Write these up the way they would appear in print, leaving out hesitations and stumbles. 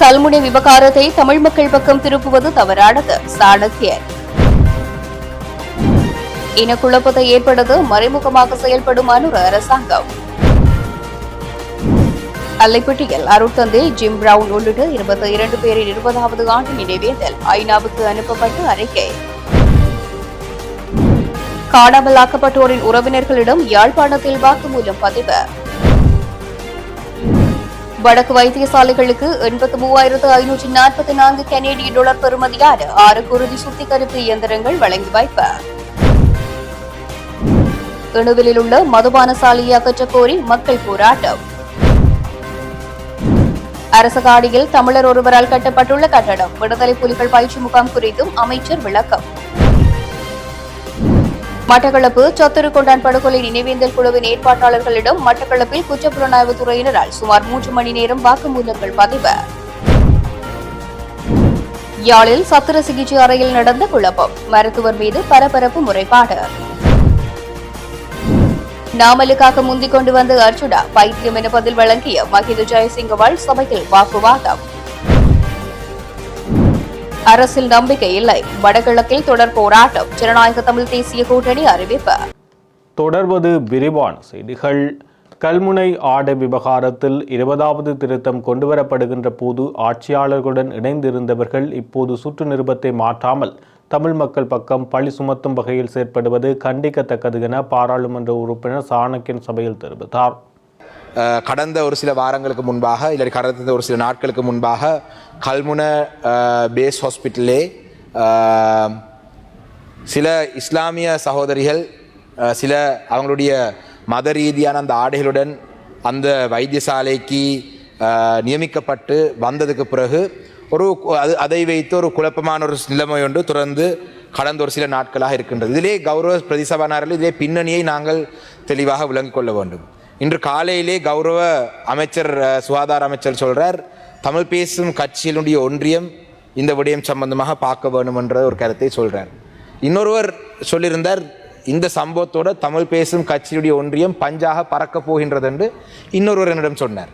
கல்முனை விவகாரத்தை தமிழ் மக்கள் பக்கம் திருப்புவது தவறானது. சாணக்கியர். இனக்குழப்பத்தை ஏற்படுத்த மறைமுகமாக செயல்படும் அனுர அரசாங்கம். அல்லைப்பட்டியில் அருட்தந்தை ஜிம் பிரவுன் உள்ளிட்ட 22 பேரின் 20வது ஆண்டு நினைவேந்தல் ஐநாவுக்கு அனுப்பப்பட்ட அறிக்கை. காணாமலாக்கப்பட்டோரின் உறவினர்களிடம் யாழ்ப்பாணத்தில் வாக்குமூலம் பதிவு. வடக்கு வைத்தியசாலைகளுக்கு 83,544 கனேடிய டாலர் பெறுமதியான 6 குருதி சுத்திகரிப்பு இயந்திரங்கள் வழங்கி வைப்பு. இணுவிலில் உள்ள மதுபான சாலையை அகற்றக் கோரி மக்கள் போராட்டம். அரசகாடியில் தமிழர் ஒருவரால் கட்டப்பட்டுள்ள கட்டடம் விடுதலை புலிகள் பயிற்சி முகாம் குறித்தும் அமைச்சர் விளக்கம். மட்டக்களப்பு சத்துருக்கொண்டான் படுகொலை நினைவேந்தல் குழுவின் ஏற்பாட்டாளர்களிடம் மட்டக்களப்பில் குற்றப்புலனாய்வு துறையினரால் சுமார் 3 மணி நேரம் வாக்குமூலங்கள் பதிவு. யாழில் சத்திர சிகிச்சை அறையில் நடந்த குழப்பம் மருத்துவர் மீது பரபரப்பு முறைப்பாடு. நாமலுக்காக முந்திக் கொண்டு வந்த அர்ச்சுனா பைத்தியம் என பதில் வழங்கிய மஹிந்த ஜெயசிங்கவால் சபையில் வாக்குவாதம். அரசில் நம்பிக்கை இல்லை, வடகிழக்கில் தொடர் போராட்டம் ஜனநாயக தமிழ் தேசிய கூட்டணி அறிவிப்பு. தொடர்வது விரிவான செய்திகள். கல்முனை ஆடை விவகாரத்தில் 20வது திருத்தம் கொண்டுவரப்படுகின்ற போது ஆட்சியாளர்களுடன் இணைந்திருந்தவர்கள் இப்போது சுற்று நிருபத்தை மாற்றாமல் தமிழ் மக்கள் பக்கம் பழி சுமத்தும் வகையில் செயற்படுவது கண்டிக்கத்தக்கது என பாராளுமன்ற உறுப்பினர் சாணக்கியன் சபையில் தெரிவித்தார். கடந்த ஒரு சில வாரங்களுக்கு முன்பாக இல்லை கடந்த ஒரு சில நாட்களுக்கு முன்பாக கல்முனை பேஸ் ஹாஸ்பிட்டலே சில இஸ்லாமிய சகோதரிகள் சில அவங்களுடைய மத ரீதியான அந்த ஆடைகளுடன் அந்த வைத்தியசாலைக்கு நியமிக்கப்பட்டு வந்ததுக்கு பிறகு அதை வைத்து ஒரு குழப்பமான ஒரு நிலைமை ஒன்று தொடர்ந்து கடந்த ஒரு சில நாட்களாக இருக்கின்றது. இதிலே கௌரவ பிரதிசபாநாயகர்கள் இதிலே பின்னணியை நாங்கள் தெளிவாக விளங்கிக் கொள்ள வேண்டும். இன்று காலையிலே கௌரவ அமைச்சர் சுகாதார அமைச்சர் சொல்றார், தமிழ் பேசும் கட்சியினுடைய ஒன்றியம் இந்த விடயம் சம்பந்தமாக பார்க்க வேண்டும் என்ற ஒரு கருத்தை சொல்றார். இன்னொருவர் சொல்லியிருந்தார், இந்த சம்பவத்தோட தமிழ் பேசும் கட்சியுடைய ஒன்றியம் பஞ்சாக பறக்க போகின்றது என்று இன்னொருவர் என்னிடம் சொன்னார்.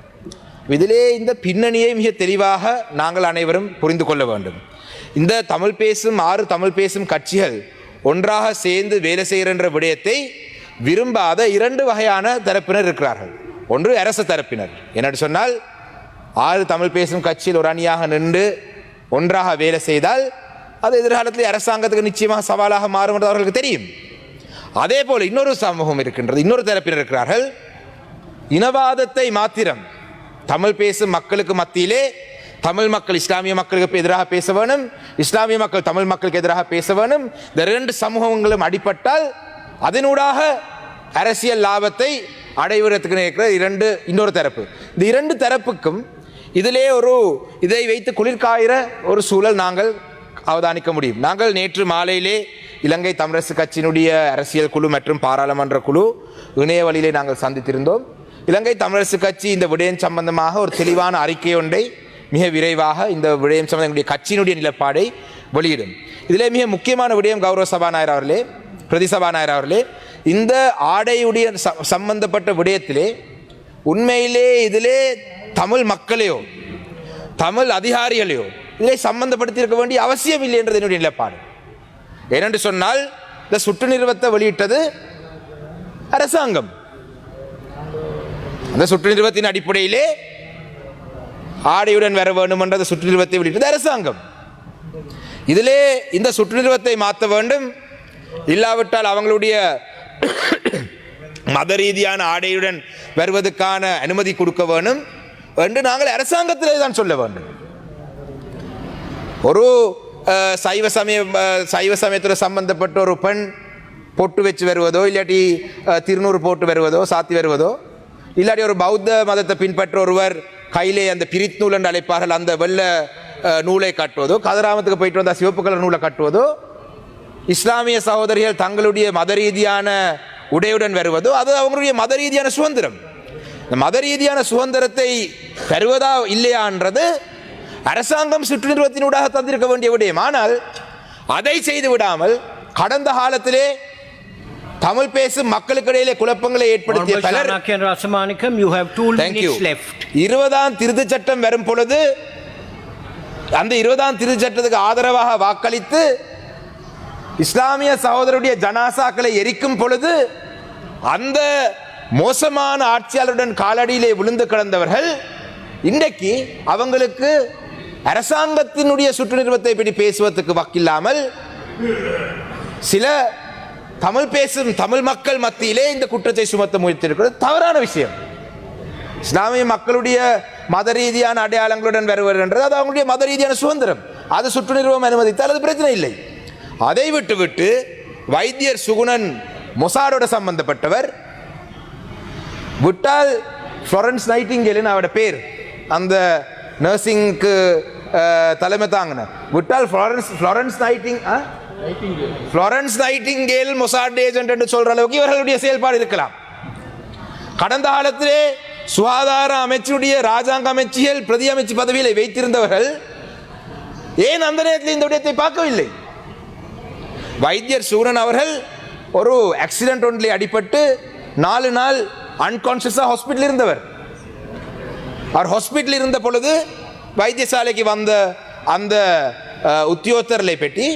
இதிலே இந்த பின்னணியை மிக தெளிவாக நாங்கள் அனைவரும் புரிந்து கொள்ள வேண்டும். இந்த தமிழ் பேசும் 6 தமிழ் பேசும் கட்சிகள் ஒன்றாக சேர்ந்து வேலை செய்கின்ற விடயத்தை விரும்பாத 2 வகையான தரப்பினர் இருக்கிறார்கள். ஒன்று அரசு தரப்பினர், என்னென்னு சொன்னால் 6 தமிழ் பேசும் கட்சியில் ஒரு அணியாக நின்று ஒன்றாக வேலை செய்தால் அது எதிர்காலத்தில் அரசாங்கத்துக்கு நிச்சயமாக சவாலாக மாறும் என்று அவர்களுக்கு தெரியும். அதே போல இன்னொரு சமூகம் இருக்கின்றது, இன்னொரு தரப்பினர் இருக்கிறார்கள். இனவாதத்தை மாத்திரம் தமிழ் பேசும் மக்களுக்கு மத்தியிலே தமிழ் மக்கள் இஸ்லாமிய மக்களுக்கு எதிராக பேச வேணும், இஸ்லாமிய மக்கள் தமிழ் மக்களுக்கு எதிராக பேச வேணும். இந்த 2 சமூகங்களும் அடிபட்டால் அதனூடாக அரசியல் லாபத்தை அடைவதற்கு இருக்கிற இன்னொரு தரப்பு. இந்த 2 தரப்புக்கும் இதிலே இதை வைத்து குளிர்காயிற ஒரு சூழல் நாங்கள் அவதானிக்க முடியும். நாங்கள் நேற்று மாலையிலே இலங்கை தமிழரசு கட்சியினுடைய அரசியல் குழு மற்றும் பாராளுமன்ற குழு இணைய வழியிலே நாங்கள் சந்தித்திருந்தோம். இலங்கை தமிழரசு கட்சி இந்த விடயம் சம்பந்தமாக ஒரு தெளிவான அறிக்கை ஒன்றை மிக விரைவாக இந்த விடயம் சம்பந்தம் கட்சியினுடைய நிலைப்பாடை வெளியிடும். இதிலே மிக முக்கியமான விடயம் கௌரவ சபாநாயகர் அவர்களே, பிரதி சபாநாயகர் அவர்களே, இந்த ஆடையுடைய சம்பந்தப்பட்ட விடயத்திலே உண்மையிலே இதிலே தமிழ் மக்களையோ தமிழ் அதிகாரிகளையோ இதிலே சம்பந்தப்படுத்தி இருக்க வேண்டிய அவசியம் இல்லை என்றது என்னுடைய நிலைப்பாடு. ஏனென்று சொன்னால் இந்த சுற்று நிறுவத்தை வெளியிட்டது அரசாங்கம். அந்த சுற்று நிறுவத்தின் அடிப்படையிலே ஆடையுடன் வர வேண்டும் என்ற சுற்று நிறுவத்தை வெளியிட்டது அரசாங்கம். இதிலே இந்த சுற்று நிறுவத்தை மாற்ற வேண்டும், இல்லாவிட்டால் அவங்களுடைய மத ரீதியான ஆடையுடன் வருவதற்கான அனுமதி கொடுக்க வேண்டும் என்று நாங்கள் அரசாங்கத்திலே தான் சொல்ல வேண்டும். ஒரு சைவ சமயத்தில் சம்பந்தப்பட்ட ஒரு பெண் பொட்டு வச்சு வருவதோ இல்லாட்டி திருநூறு போட்டு வருவதோ சாத்தி வருவதோ இல்லாட்டி ஒரு பௌத்த மதத்தை பின்பற்ற ஒருவர் கையிலே அந்த பிரித் நூல் என்று அழைப்பார்கள் அந்த வெள்ள நூலை கட்டுவதோ, கதிராமத்துக்கு போயிட்டு வந்த சிவப்பு கலர் நூலை கட்டுவதோ, இஸ்லாமிய சகோதரிகள் தங்களுடைய மத ரீதியான உடையுடன் வருவதோ அது அவங்களுடைய மத ரீதியான சுதந்திரம். இந்த மத ரீதியான சுதந்திரத்தை தருவதா இல்லையான்றது அரசாங்கம் சுற்று நிறுவத்தினூடாக தந்திருக்க வேண்டிய விடயம். ஆனால் அதை செய்து விடாமல் கடந்த காலத்திலே தமிழ் பேசும் மக்களுக்கு இடையிலே குழப்பங்களை ஏற்படுத்திய பலர் 20ஆம் திருத்தச் சட்டம் வரும் பொழுது அந்த 20ஆம் திருத்தச் சட்டத்துக்கு ஆதரவாக வாக்களித்து இஸ்லாமிய சகோதரருடைய ஜனாசாக்களை எரிக்கும் பொழுது அந்த மோசமான ஆட்சியாளருடன் காலடியிலே விழுந்து கிடந்தவர்கள் இன்றைக்கு அவங்களுக்கு அரசாங்கத்தினுடைய சுற்று நிறுவத்தை பற்றி பேசுவதற்கு வக்கில்லாமல் சில தமிழ் பேசும் தமிழ் மக்கள் மத்தியிலே இந்த குற்றத்தை சுமத்த முயற்சிருக்கிறது தவறான விஷயம். இஸ்லாமிய மக்களுடைய மத ரீதியான அடையாளங்களுடன் வருவது என்றது அது அவங்களுடைய மத ரீதியான சுதந்திரம். அது சுற்று நிறுவனம் அனுமதித்தால் அது பிரச்சனை இல்லை. அதை விட்டு வைத்தியர் சுகுணன் மொசாடோட சம்பந்தப்பட்டவர் விட்டால் ஃப்ளோரன்ஸ் நைட்டிங்கேல் அவரோட பேர் அந்த நர்சிங்க்கு தலைமை தாங்கின விட்டால் ஃப்ளோரன்ஸ் நைட்டிங்கேல் மொசாட் ஏஜென்ட் என்று சொல்ற அளவுக்கு இவர்களுடைய செயல்பாடு இருக்கலாம். கடந்த காலத்திலே சுகாதார அமைச்சுடைய ராஜாங்க அமைச்சியல் பிரதி அமைச்சு பதவியில் வைத்திருந்தவர்கள் ஏன் அந்த நேரத்தில் இந்த விடயத்தை பார்க்கவில்லை? வைத்தியர் சூரன் அவர்கள் ஒரு ஆக்சிடென்ட் ஒன்றில் அடிபட்டு 4 நாள் அன்கான்சியஸா ஹாஸ்பிட்டல் இருந்தவர். அவர் ஹாஸ்பிட்டல் இருந்த பொழுது வைத்தியசாலைக்கு வந்த அந்த உத்தியோகத்தர்களை பற்றி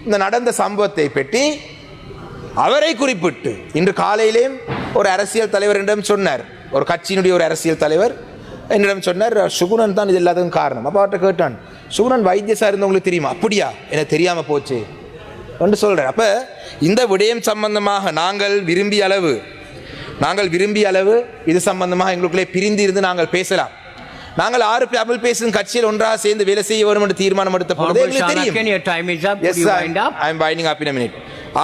இந்த நடந்த சம்பவத்தை பற்றி அவரை குறிப்பிட்டு இன்று காலையிலேயும் ஒரு அரசியல் தலைவர் என்னிடம் சொன்னார். ஒரு கட்சியினுடைய ஒரு அரசியல் தலைவர் என்னிடம் சொன்னார், சுகுணன் தான் இது எல்லாத்துக்கும் காரணம். அப்போ அவர்கிட்ட கேட்டான், சுகுணன் வைத்தியசார் இருந்தவங்களுக்கு தெரியுமா? அப்படியா, எனக்கு தெரியாமல் போச்சு என்று சொல்கிறார். அப்போ இந்த விடயம் சம்பந்தமாக நாங்கள் விரும்பிய அளவு இது சம்பந்தமாக எங்களுக்குள்ளே பிரிந்து இருந்து நாங்கள் பேசலாம். நாங்கள் 6 தமிழ் பேசும் கட்சியில் ஒன்றாக சேர்ந்து வேலை செய்ய வேண்டும் என்று தீர்மானம் எடுத்த பொழுது தெரியும்.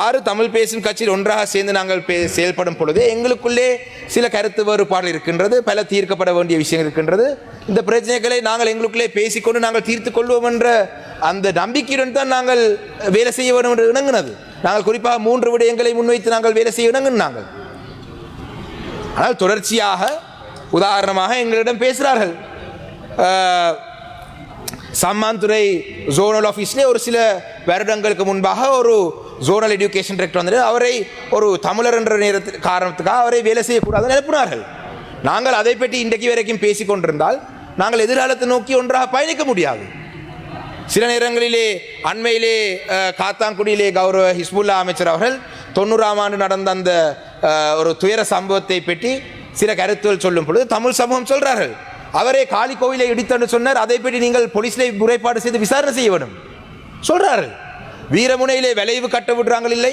6 தமிழ் பேசும் கட்சியில் ஒன்றாக சேர்ந்து நாங்கள் செயல்படும் பொழுது எங்களுக்குள்ளே சில கருத்து வேறுபாடு இருக்கின்றது, பல தீர்க்கப்பட வேண்டிய விஷயம் இருக்கின்றது. இந்த பிரச்சனைகளை நாங்கள் எங்களுக்குள்ளே பேசிக்கொண்டு நாங்கள் தீர்த்து கொள்வோம் என்ற அந்த நம்பிக்கையுடன் தான் நாங்கள் வேலை செய்ய வேண்டும் என்று இணங்கினது. நாங்கள் குறிப்பாக 3 விடயங்களை முன்வைத்து நாங்கள் வேலை செய்ய இணங்கினாங்கள். ஆனால் தொடர்ச்சியாக உதாரணமாக எங்களிடம் பேசுகிறார்கள். சம்மாந்துறை ஜோனல் ஆஃபீஸ்லேயே ஒரு சில வருடங்களுக்கு முன்பாக ஒரு ஜோனல் எஜுகேஷன் டைரக்டர் வந்து அவரை ஒரு தமிழர் என்ற காரணத்துக்காக அவரை வேலை செய்யக்கூடாதுன்னு எழுப்பினார்கள். நாங்கள் அதை பற்றி இன்றைக்கு வரைக்கும் பேசிக் கொண்டிருந்தால் நாங்கள் எதிர்காலத்தை நோக்கி ஒன்றாக பயணிக்க முடியாது. சில நேரங்களிலே அண்மையிலே காத்தாங்குடியிலே கௌரவ ஹிஸ்புல்லா அமைச்சர் அவர்கள் 90ஆம் ஆண்டு நடந்த அந்த ஒரு துயர சம்பவத்தை பற்றி சில கருத்துகள் சொல்லும் பொழுது தமிழ் சமூகம் சொல்றார்கள், அவரே காளி கோவிலை இடித்தன்னு சொன்னார், அதை பற்றி நீங்கள் போலீஸ்ல முறைப்பாடு செய்து விசாரணை செய்ய வேண்டும் சொல்றார்கள். வீரமுனையிலே விளைவு கட்ட விடுறாங்க இல்லை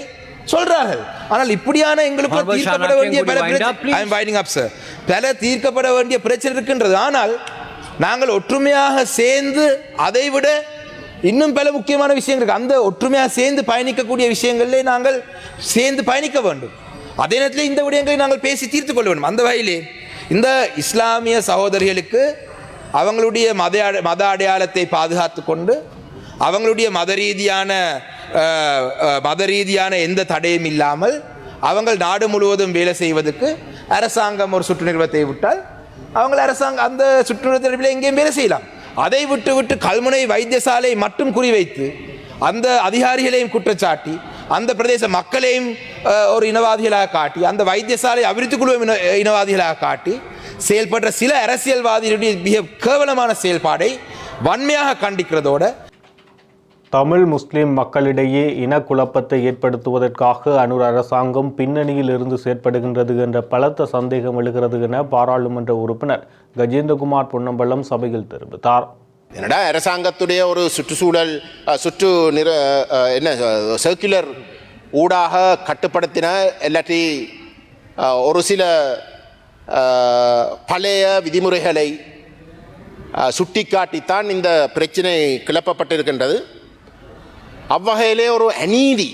சொல்றார்கள். ஆனால் இப்படியான எங்களுக்கு தீர்க்கப்பட வேண்டிய பல தீர்க்கப்பட வேண்டிய பிரச்சனை இருக்கின்றது. ஆனால் நாங்கள் ஒற்றுமையாக சேர்ந்து அதை விட இன்னும் பல முக்கியமான விஷயங்கள் இருக்கு. அந்த ஒற்றுமையாக சேர்ந்து பயணிக்கக்கூடிய விஷயங்களிலே நாங்கள் சேர்ந்து பயணிக்க வேண்டும். அதே நேரத்தில் இந்த விடயங்களை நாங்கள் பேசி தீர்த்து கொள்ள வேண்டும். அந்த வகையிலே இந்த இஸ்லாமிய சகோதரிகளுக்கு அவங்களுடைய மத அடையாளத்தை பாதுகாத்து கொண்டு அவங்களுடைய மத ரீதியான எந்த தடையும் இல்லாமல் அவங்கள் நாடு முழுவதும் வேலை செய்வதற்கு அரசாங்கம் ஒரு சுற்று நிறுவனத்தை விட்டால் அவங்கள் அந்த சுற்று நிறுவனத்தில் எங்கேயும் வேலை செய்யலாம். அதை விட்டு கல்முனை வைத்தியசாலை மட்டும் குறிவைத்து அந்த அதிகாரிகளையும் குற்றச்சாட்டி அந்த பிரதேச மக்களையும் ஒரு இனவாதிகளாக காட்டி அந்த வைத்தியசாலை அபிவிருத்தி குழு இனவாதிகளாக காட்டி செயல்பட்ட சில அரசியல்வாதிகளுடைய மிக கேவலமான செயல்பாடை வன்மையாக கண்டிக்கிறதோடு தமிழ் முஸ்லிம் மக்களிடையே இனக்குழப்பத்தை ஏற்படுத்துவதற்காக அனுர் அரசாங்கம் பின்னணியில் இருந்து செயற்படுகின்றது என்ற பலத்த சந்தேகம் எழுகிறது என பாராளுமன்ற உறுப்பினர் கஜேந்திரகுமார் பொன்னம்பலம் சபையில் தெரிவித்தார். என்னடா அரசாங்கத்துடைய ஒரு சுற்றுச்சூழல் சர்க்குலர் ஊடாக கட்டுப்படுத்தின இல்லாட்டி ஒரு சில பழைய விதிமுறைகளை சுட்டிக்காட்டித்தான் இந்த பிரச்சனை கிளப்பப்பட்டிருக்கின்றது. அவ்வகையிலே ஒரு அநீதி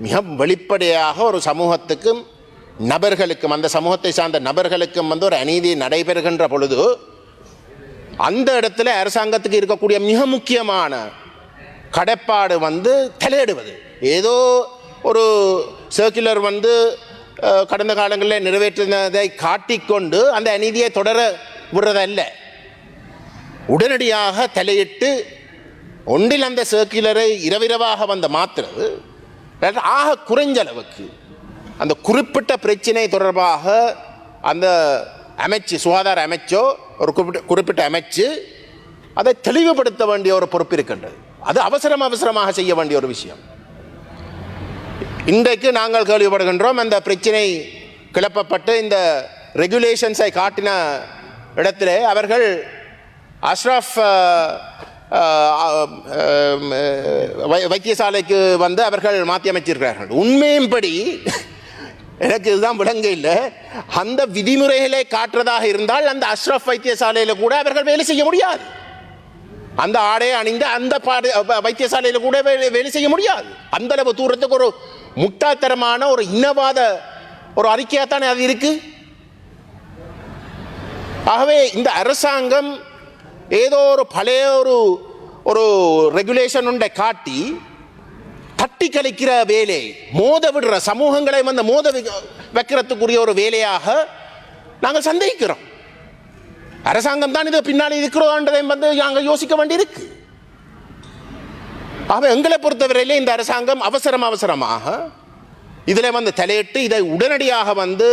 மிக வெளிப்படையாக ஒரு சமூகத்துக்கும் நபர்களுக்கும் அந்த சமூகத்தை சார்ந்த நபர்களுக்கும் ஒரு அநீதி நடைபெறுகின்ற பொழுது அந்த இடத்துல அரசாங்கத்துக்கு இருக்கக்கூடிய மிக முக்கியமான கடப்பாடு தலையிடுவது. ஏதோ ஒரு சர்க்குலர் கடந்த காலங்களில் நிறைவேற்றினதை காட்டிக்கொண்டு அந்த அநீதியை தொடர விடுறதல்ல, உடனடியாக தலையிட்டு ஒன்றில் அந்த சர்க்குலரை இரவிரவாக மாற்றுறது ஆக குறைஞ்ச அளவுக்கு அந்த குறிப்பிட்ட பிரச்சனை தொடர்பாக அந்த அமைச்சு சுகாதார அமைச்சோ ஒரு குறிப்பிட்ட அமைச்சு அதை தெளிவுபடுத்த வேண்டிய ஒரு பொறுப்பு இருக்கின்றது. அது அவசரமாக செய்ய வேண்டிய ஒரு விஷயம். இன்றைக்கு நாங்கள் கேள்விப்படுகின்றோம், அந்த பிரச்சனை கிளப்பப்பட்டு இந்த ரெகுலேஷன்ஸை காட்டின இடத்துல அவர்கள் அஷ்ரஃப் வைத்தியசாலைக்கு வந்து அவர்கள் மாற்றி அமைச்சிருக்கிறார்கள். உண்மையின்படி எனக்கு இதுதான் விளங்க இல்லை. அந்த விதிமுறைகளை காட்டுறதாக இருந்தால் அந்த அஷ்ரஃப் வைத்தியசாலையில் கூட அவர்கள் வேலை செய்ய முடியாது. அந்த ஆடை அணிந்த அந்த வைத்தியசாலையில் கூட வேலை செய்ய முடியாது. அந்த அளவு தூரத்துக்கு ஒரு முட்டாள்தனமான ஒரு இனவாத ஒரு அறிக்கையாகத்தானே அது இருக்கு. ஆகவே இந்த அரசாங்கம் ஏதோ ஒரு பழைய ஒரு ரெகுலேஷன் ஒன்றை காட்டி தட்டி கழிக்கிற வேலை, மோத விடுற சமூகங்களை வந்து மோத வைக்கிறதுக்குரிய ஒரு வேலையாக நாங்கள் சந்தேகிக்கிறோம். அரசாங்கம் தான் இது பின்னாடி இருக்கிறோன்றதை வந்து நாங்கள் யோசிக்க வேண்டியிருக்கு. ஆகவே எங்களை பொறுத்தவரையிலே இந்த அரசாங்கம் அவசரமாக இதில் வந்து தலையிட்டு இதை உடனடியாக வந்து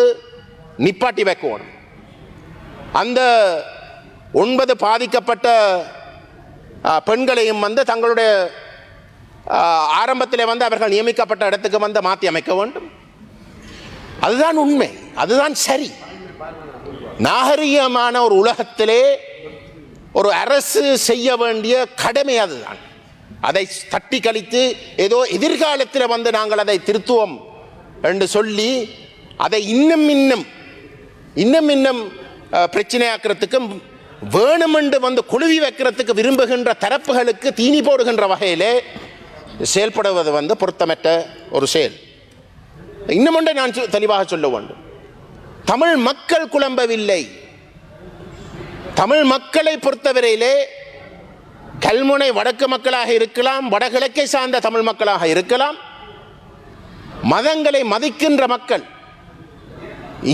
நிப்பாட்டி வைக்கணும். அந்த 9 பாதிக்கப்பட்ட பெண்களையும் வந்து தங்களுடைய ஆரம்பத்தில் வந்து அவர்கள் நியமிக்கப்பட்ட இடத்துக்கு வந்து மாற்றி அமைக்க வேண்டும். அதுதான் உண்மை, அதுதான் சரி. நாகரிகமான ஒரு உலகத்திலே ஒரு அரசு செய்ய வேண்டிய கடமை அதுதான். அதை தட்டி கழித்து ஏதோ எதிர்காலத்தில் வந்து நாங்கள் அதை திருத்துவோம் என்று சொல்லி அதை இன்னும் பிரச்சனையாக்குறதுக்கும் வேணுமென்று வந்து குழுவி வைக்கிறதுக்கு விரும்புகின்ற தரப்புகளுக்கு தீனி போடுகின்ற வகையிலே செயல்படுவது வந்து பொருத்தமற்ற ஒரு செயல். இன்னும் ஒன்றை நான் தெளிவாக சொல்ல வேண்டும். தமிழ் மக்கள் குழம்பவில்லை. தமிழ் மக்களை பொறுத்தவரையிலே கல்முனை வடக்கு மக்களாக இருக்கலாம், வடகிழக்கை சார்ந்த தமிழ் மக்களாக இருக்கலாம், மதங்களை மதிக்கின்ற மக்கள்,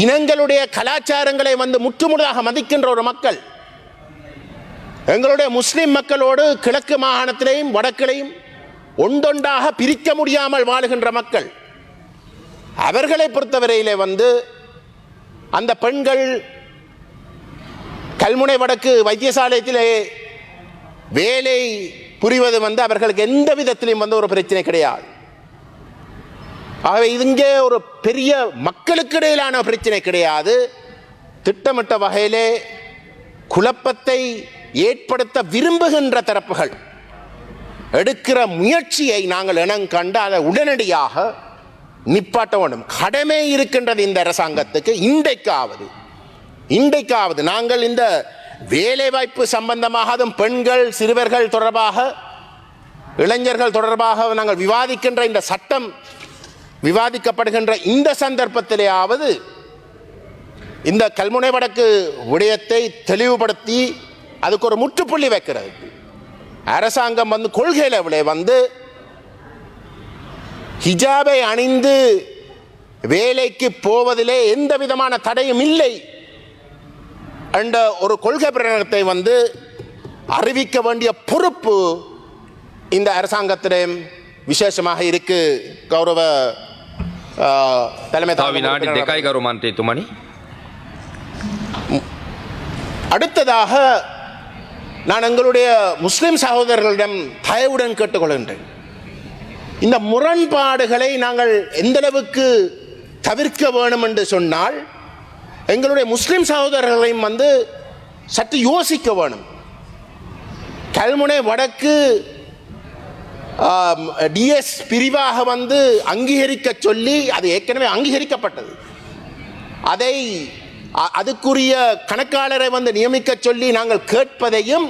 இனங்களுடைய கலாச்சாரங்களை வந்து முற்றுமுழுதாக மதிக்கின்ற ஒரு மக்கள், எங்களுடைய முஸ்லிம் மக்களோடு கிழக்கு மாகாணத்திலேயும் வடக்கிலையும் ஒன்றொன்றாக பிரிக்க முடியாமல் வாழுகின்ற மக்கள், அவர்களை பொறுத்தவரையிலே வந்து அந்த பெண்கள் கல்முனை வடக்கு வைத்தியசாலையிலே வேலை புரிவது வந்து அவர்களுக்கு எந்த விதத்திலையும் வந்து ஒரு பிரச்சனை கிடையாது. ஆகவே இங்கே ஒரு பெரிய மக்களுக்கு இடையிலான பிரச்சனை கிடையாது. திட்டமிட்ட வகையிலே குழப்பத்தை ஏற்படுத்த விரும்புகின்ற தரப்புகள் எடுக்கிற முயற்சியை நாங்கள் இனங்கண்டு அதை உடனடியாக நிப்பாட்ட வேண்டும். கடமை இருக்கின்றது இந்த அரசாங்கத்துக்கு. இன்றைக்காவது நாங்கள் இந்த வேலைவாய்ப்பு சம்பந்தமாக, அதுவும் பெண்கள் சிறுவர்கள் தொடர்பாக, இளைஞர்கள் தொடர்பாக நாங்கள் விவாதிக்கின்ற இந்த சட்டம் விவாதிக்கப்படுகின்ற இந்த சந்தர்ப்பத்திலேயாவது இந்த கல்முனை வடக்கு விடயத்தை தெளிவுபடுத்தி அதுக்கு ஒரு முற்றுப்புள்ளி வைக்கிறது. அரசாங்கம் வந்து கொள்கையில வந்து ஹிஜாபை அணிந்து வேலைக்கு போவதிலே எந்த விதமான தடையும் இல்லை என்ற ஒரு கொள்கை பிரகடனத்தை வந்து அறிவிக்க வேண்டிய பொறுப்பு இந்த அரசாங்கத்திடம் விசேஷமாக இருக்கு. கௌரவ தலைமை அடுத்ததாக நான் எங்களுடைய முஸ்லிம் சகோதரர்களிடம் தயவுடன் கேட்டுக்கொள்கின்றேன். இந்த முரண்பாடுகளை நாங்கள் எந்த அளவுக்கு தவிர்க்க வேணும் என்று சொன்னால் எங்களுடைய முஸ்லிம் சகோதரர்களையும் வந்து சற்று யோசிக்க வேணும். கல்முனை வடக்கு டிஎஸ் பிரிவாக வந்து அங்கீகரிக்க சொல்லி அது ஏற்கனவே அங்கீகரிக்கப்பட்டது. அதை அதுக்குரிய கணக்காளரை வந்து நியமிக்க சொல்லி நாங்கள் கேட்பதையும்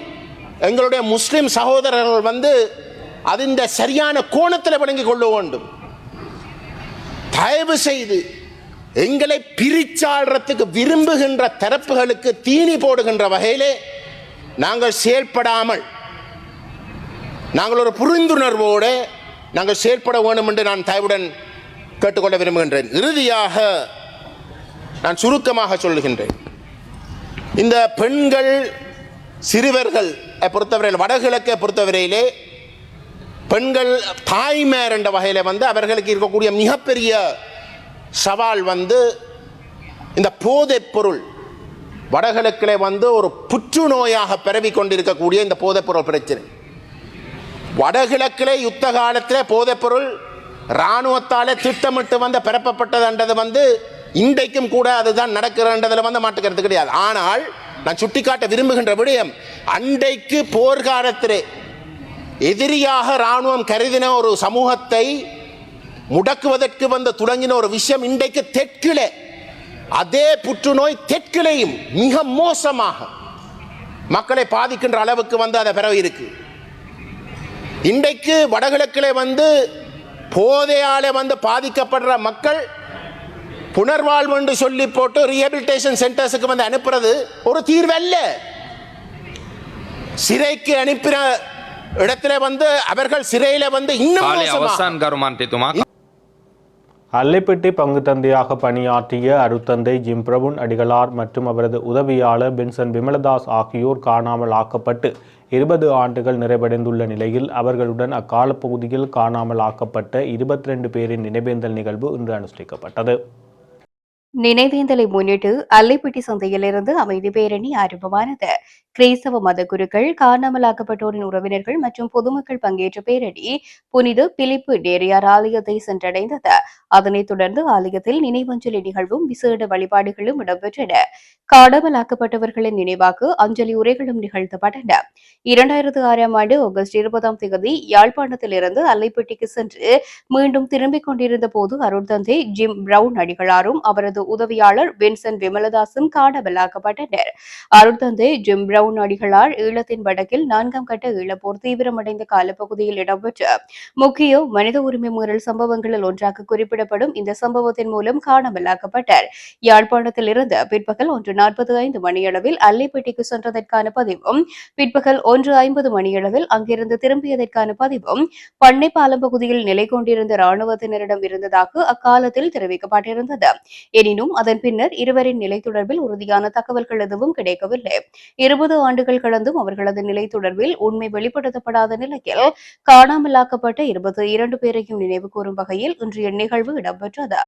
எங்களுடைய முஸ்லிம் சகோதரர்கள் வந்து அது இந்த சரியான கோணத்தில் விளங்கிக் கொள்ள வேண்டும். தயவு செய்து எங்களை பிரிச்சாடுறதுக்கு விரும்புகின்ற தரப்புகளுக்கு தீனி போடுகின்ற வகையிலே நாங்கள் செயல்படாமல் நாங்கள் ஒரு புரிந்துணர்வோடு நாங்கள் செயல்பட வேண்டும் என்று நான் தயவுடன் கேட்டுக்கொள்ள விரும்புகின்றேன். இறுதியாக நான் சுருக்கமாக சொல்லுகின்றேன். இந்த பெண்கள் சிறுவர்கள் பொறுத்தவரையில் வடகிழக்கை பொறுத்தவரையிலே பெண்கள் தாய்மார் என்ற வகையில் வந்து அவர்களுக்கு இருக்கக்கூடிய மிகப்பெரிய சவால் வந்து இந்த போதைப் பொருள் வடகிழக்கிலே வந்து ஒரு புற்றுநோயாக பரவி கொண்டிருக்கக்கூடிய இந்த போதைப்பொருள் பிரச்சனை. வடகிழக்கிலே யுத்த காலத்திலே போதைப்பொருள் இராணுவத்தாலே திட்டமிட்டு வந்து பரப்பப்பட்டதுன்றது வந்து இன்றைக்கும் கூட அதுதான் நடக்கிறன்றதில் வந்து மாட்டுக்கிறது கிடையாது. ஆனால் நான் சுட்டிக்காட்ட விரும்புகின்ற விடயம், அன்றைக்கு போர்க்காலத்திலே எதிரியாக இராணுவம் கருதின ஒரு சமூகத்தை முடக்குவதற்கு வந்து தொடங்கின ஒரு விஷயம் இன்றைக்கு தெற்கிலே அதே புற்றுநோய் தெற்கிலேயும் மிக மோசமாக மக்களை பாதிக்கின்ற அளவுக்கு வந்து அதை பரவி இருக்கு. இன்றைக்கு வடகிழக்கிலே வந்து போதையாலே வந்து பாதிக்கப்படுற மக்கள் புனர்வாழ்வு என்று சொல்லி போட்டு ரீஹபிலிட்டேஷன் சென்டர்ஸுக்கு வந்து அனுப்புறது ஒரு தீர்வு அல்ல. சிறைக்கு அனுப்பின இடத்துல வந்து அவர்கள் சிறையில வந்து இன்னும் அல்லைப்பட்டி பங்கு தந்தையாக பணியாற்றிய அருத்தந்தை ஜிம் பிரவுன் அடிகளார் மற்றும் அவரது உதவியாளர் பென்சன் விமலதாஸ் ஆகியோர் காணாமல் ஆக்கப்பட்டு 20 ஆண்டுகள் நிறைவடைந்துள்ள நிலையில் அவர்களுடன் அக்கால பகுதியில் காணாமல் ஆக்கப்பட்ட 22 பேரின் நினைவேந்தல் நிகழ்வு இன்று அனுஷ்டிக்கப்பட்டது. நினைவேந்தலை முன்னிட்டு அல்லைப்பட்டி சந்தையிலிருந்து அமைதி பேரணி ஆரம்பமானது. கிறிஸ்தவ மத குருக்கள், காணாமலாக்கப்பட்டோரின் உறவினர்கள் மற்றும் பொதுமக்கள் பங்கேற்ற பேரணி புனித பிலிப்பு டேரியார் ஆலயத்தை சென்றடைந்தது. அதனைத் தொடர்ந்து ஆலயத்தில் நினைவஞ்சலி நிகழ்வும் விசேட வழிபாடுகளும் இடம்பெற்றன. காணாமலாக்கப்பட்டவர்களின் நினைவாக அஞ்சலி உரைகளும் நிகழ்த்தப்பட்டன. 2006ஆம் ஆண்டு ஆகஸ்ட் 20ஆம் தேதி யாழ்ப்பாணத்திலிருந்து அல்லைப்பட்டிக்கு சென்று மீண்டும் திரும்பிக் கொண்டிருந்த போது அருட்தந்தை ஜிம் பிரவுன் அடிகளாரும் அவரது உதவியாளர் பென்சன் விமலதாசும் காணாமலாக்கப்பட்டனர். அருட்தந்தை ஜிம் பிரவுன் அடிகளார் ஈழத்தின் வடக்கில் 4ஆம் கட்ட ஈழப்போர் தீவிரமடைந்த காலப்பகுதியில் இடம்பெற்ற முக்கிய மனித உரிமை மீறல் சம்பவங்களில் ஒன்றாக குறிப்பிடப்படும் இந்த சம்பவத்தின் மூலம் காணாமலாக்கப்பட்டார். யாழ்ப்பாணத்திலிருந்து பிற்பகல் 1:45 மணியளவில் அல்லைப்பட்டிக்கு சென்றதற்கான பதிவும், பிற்பகல் 1:50 மணியளவில் அங்கிருந்து திரும்பியதற்கான பதிவும் பண்ணைப்பாலம் பகுதியில் நிலை கொண்டிருந்த இராணுவத்தினரிடம் இருந்ததாக அக்காலத்தில் தெரிவிக்கப்பட்டிருந்தது. எனினும் அதன் பின்னர் இருவரின் நிலை தொடர்பில் உறுதியான தகவல்கள் எதுவும் கிடைக்கவில்லை. 20 ஆண்டுகள் கடந்தும் அவர்களது நிலை தொடர்பில் உண்மை வெளிப்படுத்தப்படாத நிலையில் காணாமலாக்கப்பட்ட 22 பேரையும் நினைவு கூறும் வகையில் இன்றைய நிகழ்வு இடம்பெற்றது.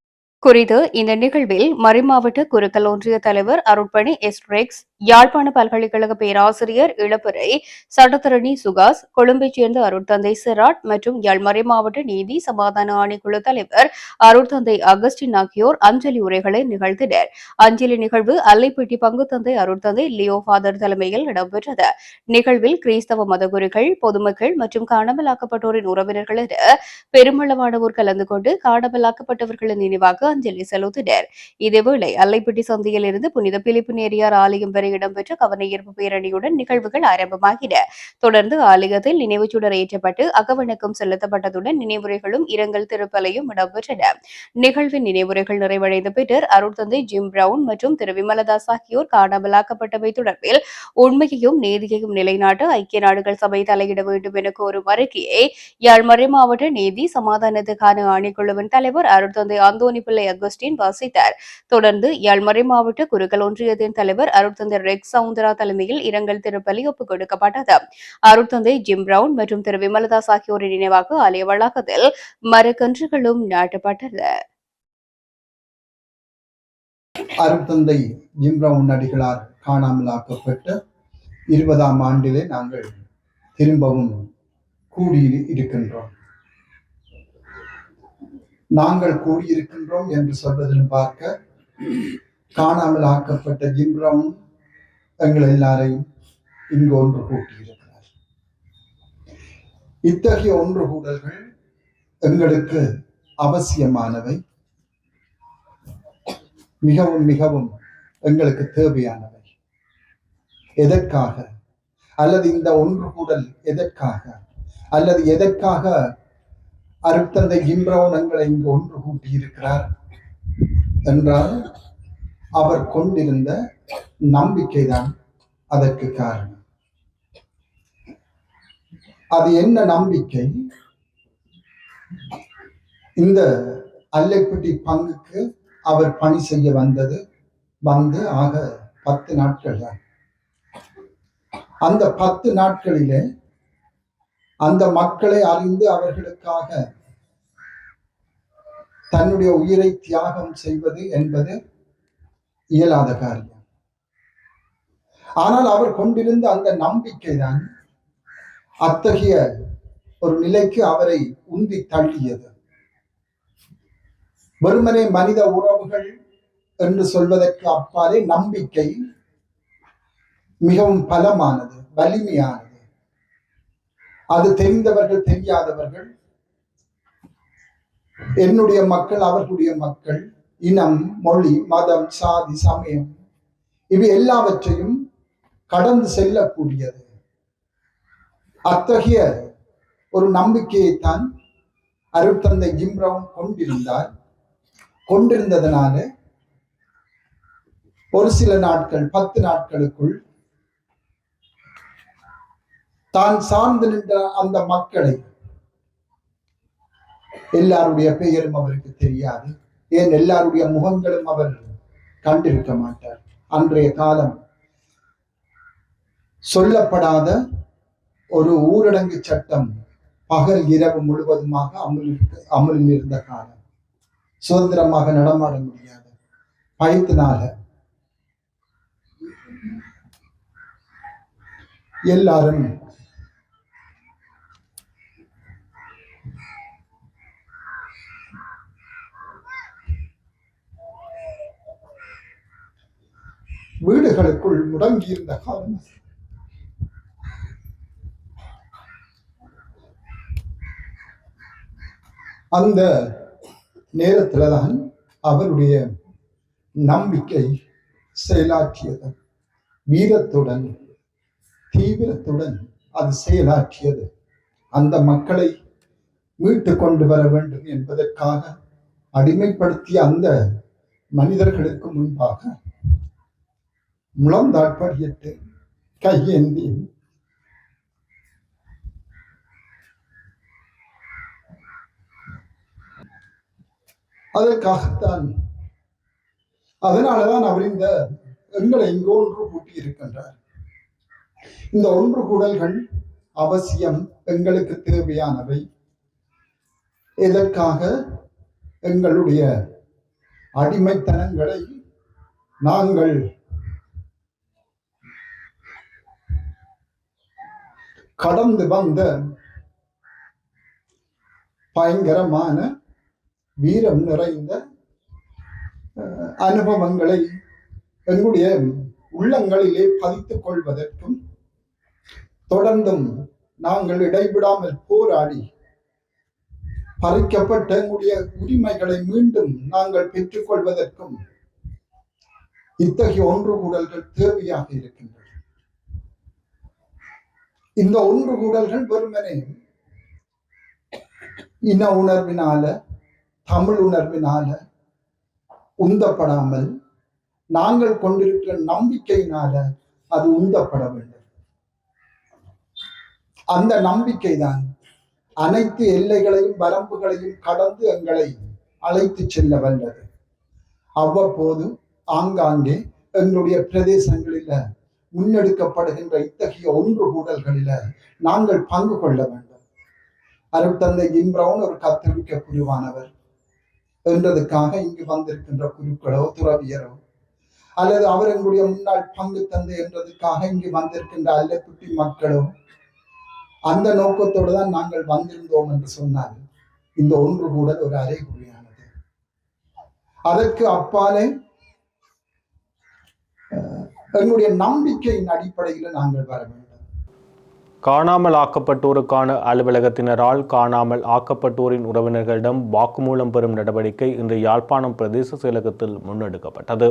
குறித்து இந்த நிகழ்வில் மறைமாவட்ட குருக்கள் ஒன்றிய தலைவர் அருட்பணி எஸ்ரெக்ஸ், யாழ்ப்பாண பல்கலைக்கழக பேராசிரியர் இளப்பிறை சட்டத்தரணி சுகாஸ், கொழும்பைச் சேர்ந்த அருட்தந்தை செராட் மற்றும் யாழ் மறைமாவட்ட நீதி சமாதான ஆணைக்குழு தலைவர் அருட்தந்தை அகஸ்டின் ஆகியோர் அஞ்சலி உரைகளை நிகழ்த்தினர். அஞ்சலி நிகழ்வு அல்லைப்பட்டி பங்குத்தந்தை அருட்தந்தை லியோ ஃபாதர் தலைமையில் இடம்பெற்றது. நிகழ்வில் கிறிஸ்தவ மதகுருக்கள், பொதுமக்கள் மற்றும் காணாமலாக்கப்பட்டோரின் உறவினர்கள் என பெருமளவானோர் கலந்து கொண்டு காணாமலாக்கப்பட்டவர்களின் நினைவாக அஞ்சலி செலுத்தினர். இதேவேளை அல்லைப்பட்டி சந்தையில் இருந்து புனித பிலிப்பு நேரியார் ஆலயம் வரை இடம்பெற்ற கவனஈர்ப்பு பேரணியுடன் நிகழ்வுகள் ஆரம்பமாகின. தொடர்ந்து ஆலயத்தில் நினைவுச்சுடர் ஏற்றப்பட்டு அகவணக்கம் செலுத்தப்பட்டதுடன் நினைவுரைகளும் இரங்கல் திருப்பலையும் இடம்பெற்றன. நிகழ்வின் நினைவுரைகள் நிறைவடைந்த பின்னர் அருட்தந்தை ஜிம் பிரவுன் மற்றும் திரு விமலதாஸ் ஆகியோர் காணாமலாக்கப்பட்டவை தொடர்பில் உண்மையையும் நீதியையும் நிலைநாட்ட ஐக்கிய நாடுகள் சபை தலையிட வேண்டும் என கோரும் அறிக்கையை யாழ் மறைமாவட்ட நீதி சமாதானத்துக்கான ஆணைக்குழுவின் தலைவர் அருட்தந்தை அந்தோனி பிள்ளை அகஸ்டின் வாசித்தார். தொடர்ந்து யாழ் மறைமாவட்ட குருக்கள் ஒன்றியத்தின் தலைவர் அருட்தந்தை ரெக்ஸ் சவுந்தரா தலைமையில் இரங்கல் திருப்பலி ஒப்புக் கொடுக்கப்பட்டது. அருட்தந்தை ஜிம் பிரவுன் மற்றும் திரு விமலதாஸ் ஆகியோரின் நினைவாக ஆலய வளாகத்தில் மரக்கன்றுகளும் நாட்டப்பட்டது. அருட்தந்தை ஜிம் பிரவுன் அடிகளார் காணாமலாக்கப்பட்ட 20ஆம் ஆண்டிலே நாங்கள் திரும்பவும் கூடியிருக்கின்றோம். நாங்கள் கூடியிருக்கின்றோம் என்று சொல்வதிலும் பார்க்க காணாமல் ஆக்கப்பட்ட ஜிம் பிரவுன் எங்கள் எல்லாரையும் இங்கு ஒன்று கூட்டியிருக்கிறார். இத்தகைய ஒன்று கூடல்கள் எங்களுக்கு அவசியமானவை, மிகவும் மிகவும் எங்களுக்கு தேவையானவை. எதற்காக அல்லது இந்த ஒன்று கூடல் எதற்காக அல்லது எதற்காக அருட்தந்தை ஜிம் பிரவுன் எங்களை இங்கு ஒன்று கூட்டியிருக்கிறார் என்றால் அவர் கொண்டிருந்த நம்பிக்கைதான் அதற்கு காரணம். அது என்ன நம்பிக்கை? இந்த அல்லைப்பட்டி பங்குக்கு அவர் பணி செய்ய வந்து ஆக 10 நாட்கள் தான். அந்த 10 நாட்களிலே அந்த மக்களை அறிந்து அவர்களுக்காக தன்னுடைய உயிரை தியாகம் செய்வது என்பது இயலாத காரியம். ஆனால் அவர் கொண்டிருந்த அந்த நம்பிக்கை தான் அத்தகைய ஒரு நிலைக்கு அவரை உந்தி தள்ளியது. வெறுமனே மனித உறவுகள் என்று சொல்வதற்கு அப்பாலே நம்பிக்கை மிகவும் பலமானது, வலிமையானது. அது தெரிந்தவர்கள் தெரியாதவர்கள், என்னுடைய மக்கள் அவர்களுடைய மக்கள், இனம், மொழி, மதம், சாதி, சமயம், இவை எல்லாவற்றையும் கடந்து செல்லக்கூடியது. அத்தகைய ஒரு நம்பிக்கையைத்தான் அருட்தந்தை ஜிம் பிரவுன் கொண்டிருந்ததனால ஒரு சில நாட்கள், 10 நாட்களுக்குள் தான் சார்ந்து நின்ற அந்த மக்களை, எல்லாருடைய பெயரும் அவருக்கு தெரியாது, ஏன் எல்லாருடைய முகங்களும் அவர் கண்டிருக்க மாட்டார். அன்றைய காலம் சொல்லப்படாத ஒரு ஊரடங்கு சட்டம் பகல் இரவு முழுவதுமாக அமலில் இருந்த காலம். சுதந்திரமாக நடமாட முடியாது பயத்தினால. எல்லாரும் வீடுகளுக்குள் முடங்கியிருந்த காலம். அந்த நேரத்தில்தான் அவருடைய நம்பிக்கை செயலாற்றியது. வீரத்துடன், தீவிரத்துடன் அது செயலாற்றியது. அந்த மக்களை மீட்டு கொண்டு வர வேண்டும் என்பதற்காக அடிமைப்படுத்திய அந்த மனிதர்களுக்கு முன்பாக முழந்தாட்படியிட்டு கையேந்தி அதற்காகத்தான், அதனாலதான் அவர் இந்த எங்களை இங்கு ஒன்று கூட்டி இருக்கின்றார். இந்த ஒன்று கூடல்கள் அவசியம், எங்களுக்கு தேவையானவை. எதற்காக? எங்களுடைய அடிமைத்தனங்களை நாங்கள் கடந்து வந்த பயங்கரமான வீரம் நிறைந்த அனுபவங்களை எங்களுடைய உள்ளங்களிலே பதித்துக் கொள்வதற்கும், தொடர்ந்தும் நாங்கள் இடைவிடாமல் போராடி பறிக்கப்பட்ட எங்களுடைய உரிமைகளை மீண்டும் நாங்கள் பெற்றுக்கொள்வதற்கும் இத்தகைய ஒன்று கூடல்கள் தேவையாக இருக்கின்றன. இந்த ஒன்று கூடல்கள் வெறுமனே இன உணர்வினால, தமிழ் உணர்வினால உந்தப்படாமல், நாங்கள் கொண்டிருக்கிற நம்பிக்கையினால அது உந்தப்பட வேண்டும். அந்த நம்பிக்கை தான் அனைத்து எல்லைகளையும் வரம்புகளையும் கடந்து எங்களை அழைத்து செல்ல வல்லது. அவ்வப்போது ஆங்காங்கே எங்களுடைய பிரதேசங்களில முன்னெடுக்கப்படுகின்ற இத்தகைய ஒன்று கூடல்களில நாங்கள் பங்கு கொள்ள வேண்டும். அருட்தந்தை ஜிம் பிரவுன் ஒரு கத்தோலிக்க குருவானவர் என்றதுக்காக இங்கு வந்திருக்கின்ற குருக்களோ துறவியரோ, அல்லது அவர் எங்களுடைய முன்னாள் பங்கு தந்தை என்றதுக்காக இங்கு வந்திருக்கின்ற அல்லக்குட்டி மக்களோ, அந்த நோக்கத்தோடு தான் நாங்கள் வந்திருந்தோம் என்று சொன்னால் இந்த ஒன்று கூடல் ஒரு அரைகுறியானது. அதற்கு அப்பாலே எங்களுடைய நம்பிக்கையின் அடிப்படையில் நாங்கள் வர வேண்டும். காணாமல் ஆக்கப்பட்டோருக்கான அலுவலகத்தினரால் காணாமல் ஆக்கப்பட்டோரின் உறவினர்களிடம் வாக்குமூலம் பெறும் நடவடிக்கை இன்று யாழ்ப்பாணம் பிரதேச செயலகத்தில் முன்னெடுக்கப்பட்டது.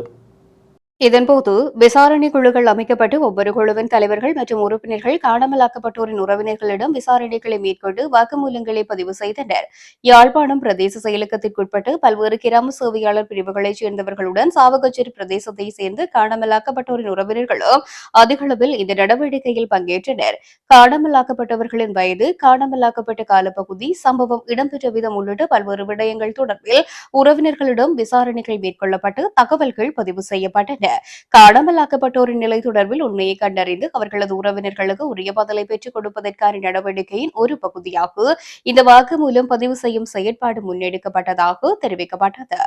இதன்போது விசாரணை குழுக்கள் அமைக்கப்பட்டு ஒவ்வொரு குழுவின் தலைவர்கள் மற்றும் உறுப்பினர்கள் காணாமலாக்கப்பட்டோரின் உறவினர்களிடம் விசாரணைகளை மேற்கொண்டு வாக்குமூலங்களை பதிவு செய்தனர். யாழ்ப்பாணம் பிரதேச செயலகத்திற்குட்பட்டு பல்வேறு கிராம சேவையாளர் பிரிவுகளைச் சேர்ந்தவர்களுடன் சாவகச்சேரி பிரதேசத்தை சேர்ந்து காணாமலாக்கப்பட்டோரின் உறவினர்களும் அதிகளவில் இந்த நடவடிக்கையில் பங்கேற்றனர். காணாமலாக்கப்பட்டவர்களின் வயது, காணாமலாக்கப்பட்ட காலப்பகுதி, சம்பவம் இடம்பெற்ற விதம் உள்ளிட்ட பல்வேறு விடயங்கள் தொடர்பில் உறவினர்களிடம் விசாரணைகள் மேற்கொள்ளப்பட்டு தகவல்கள் பதிவு செய்யப்பட்டன. காணாமலாக்கப்பட்டோரின் நிலை தொடர்பில் உண்மையை கண்டறிந்து அவர்களது உறவினர்களுக்கு உரிய பதிலை பெற்றுக் கொடுப்பதற்கான நடவடிக்கையின் ஒரு பகுதியாக இந்த வாக்குமூலம் பதிவு செய்யும் செயற்பாடு முன்னெடுக்கப்பட்டதாக தெரிவிக்கப்பட்டது.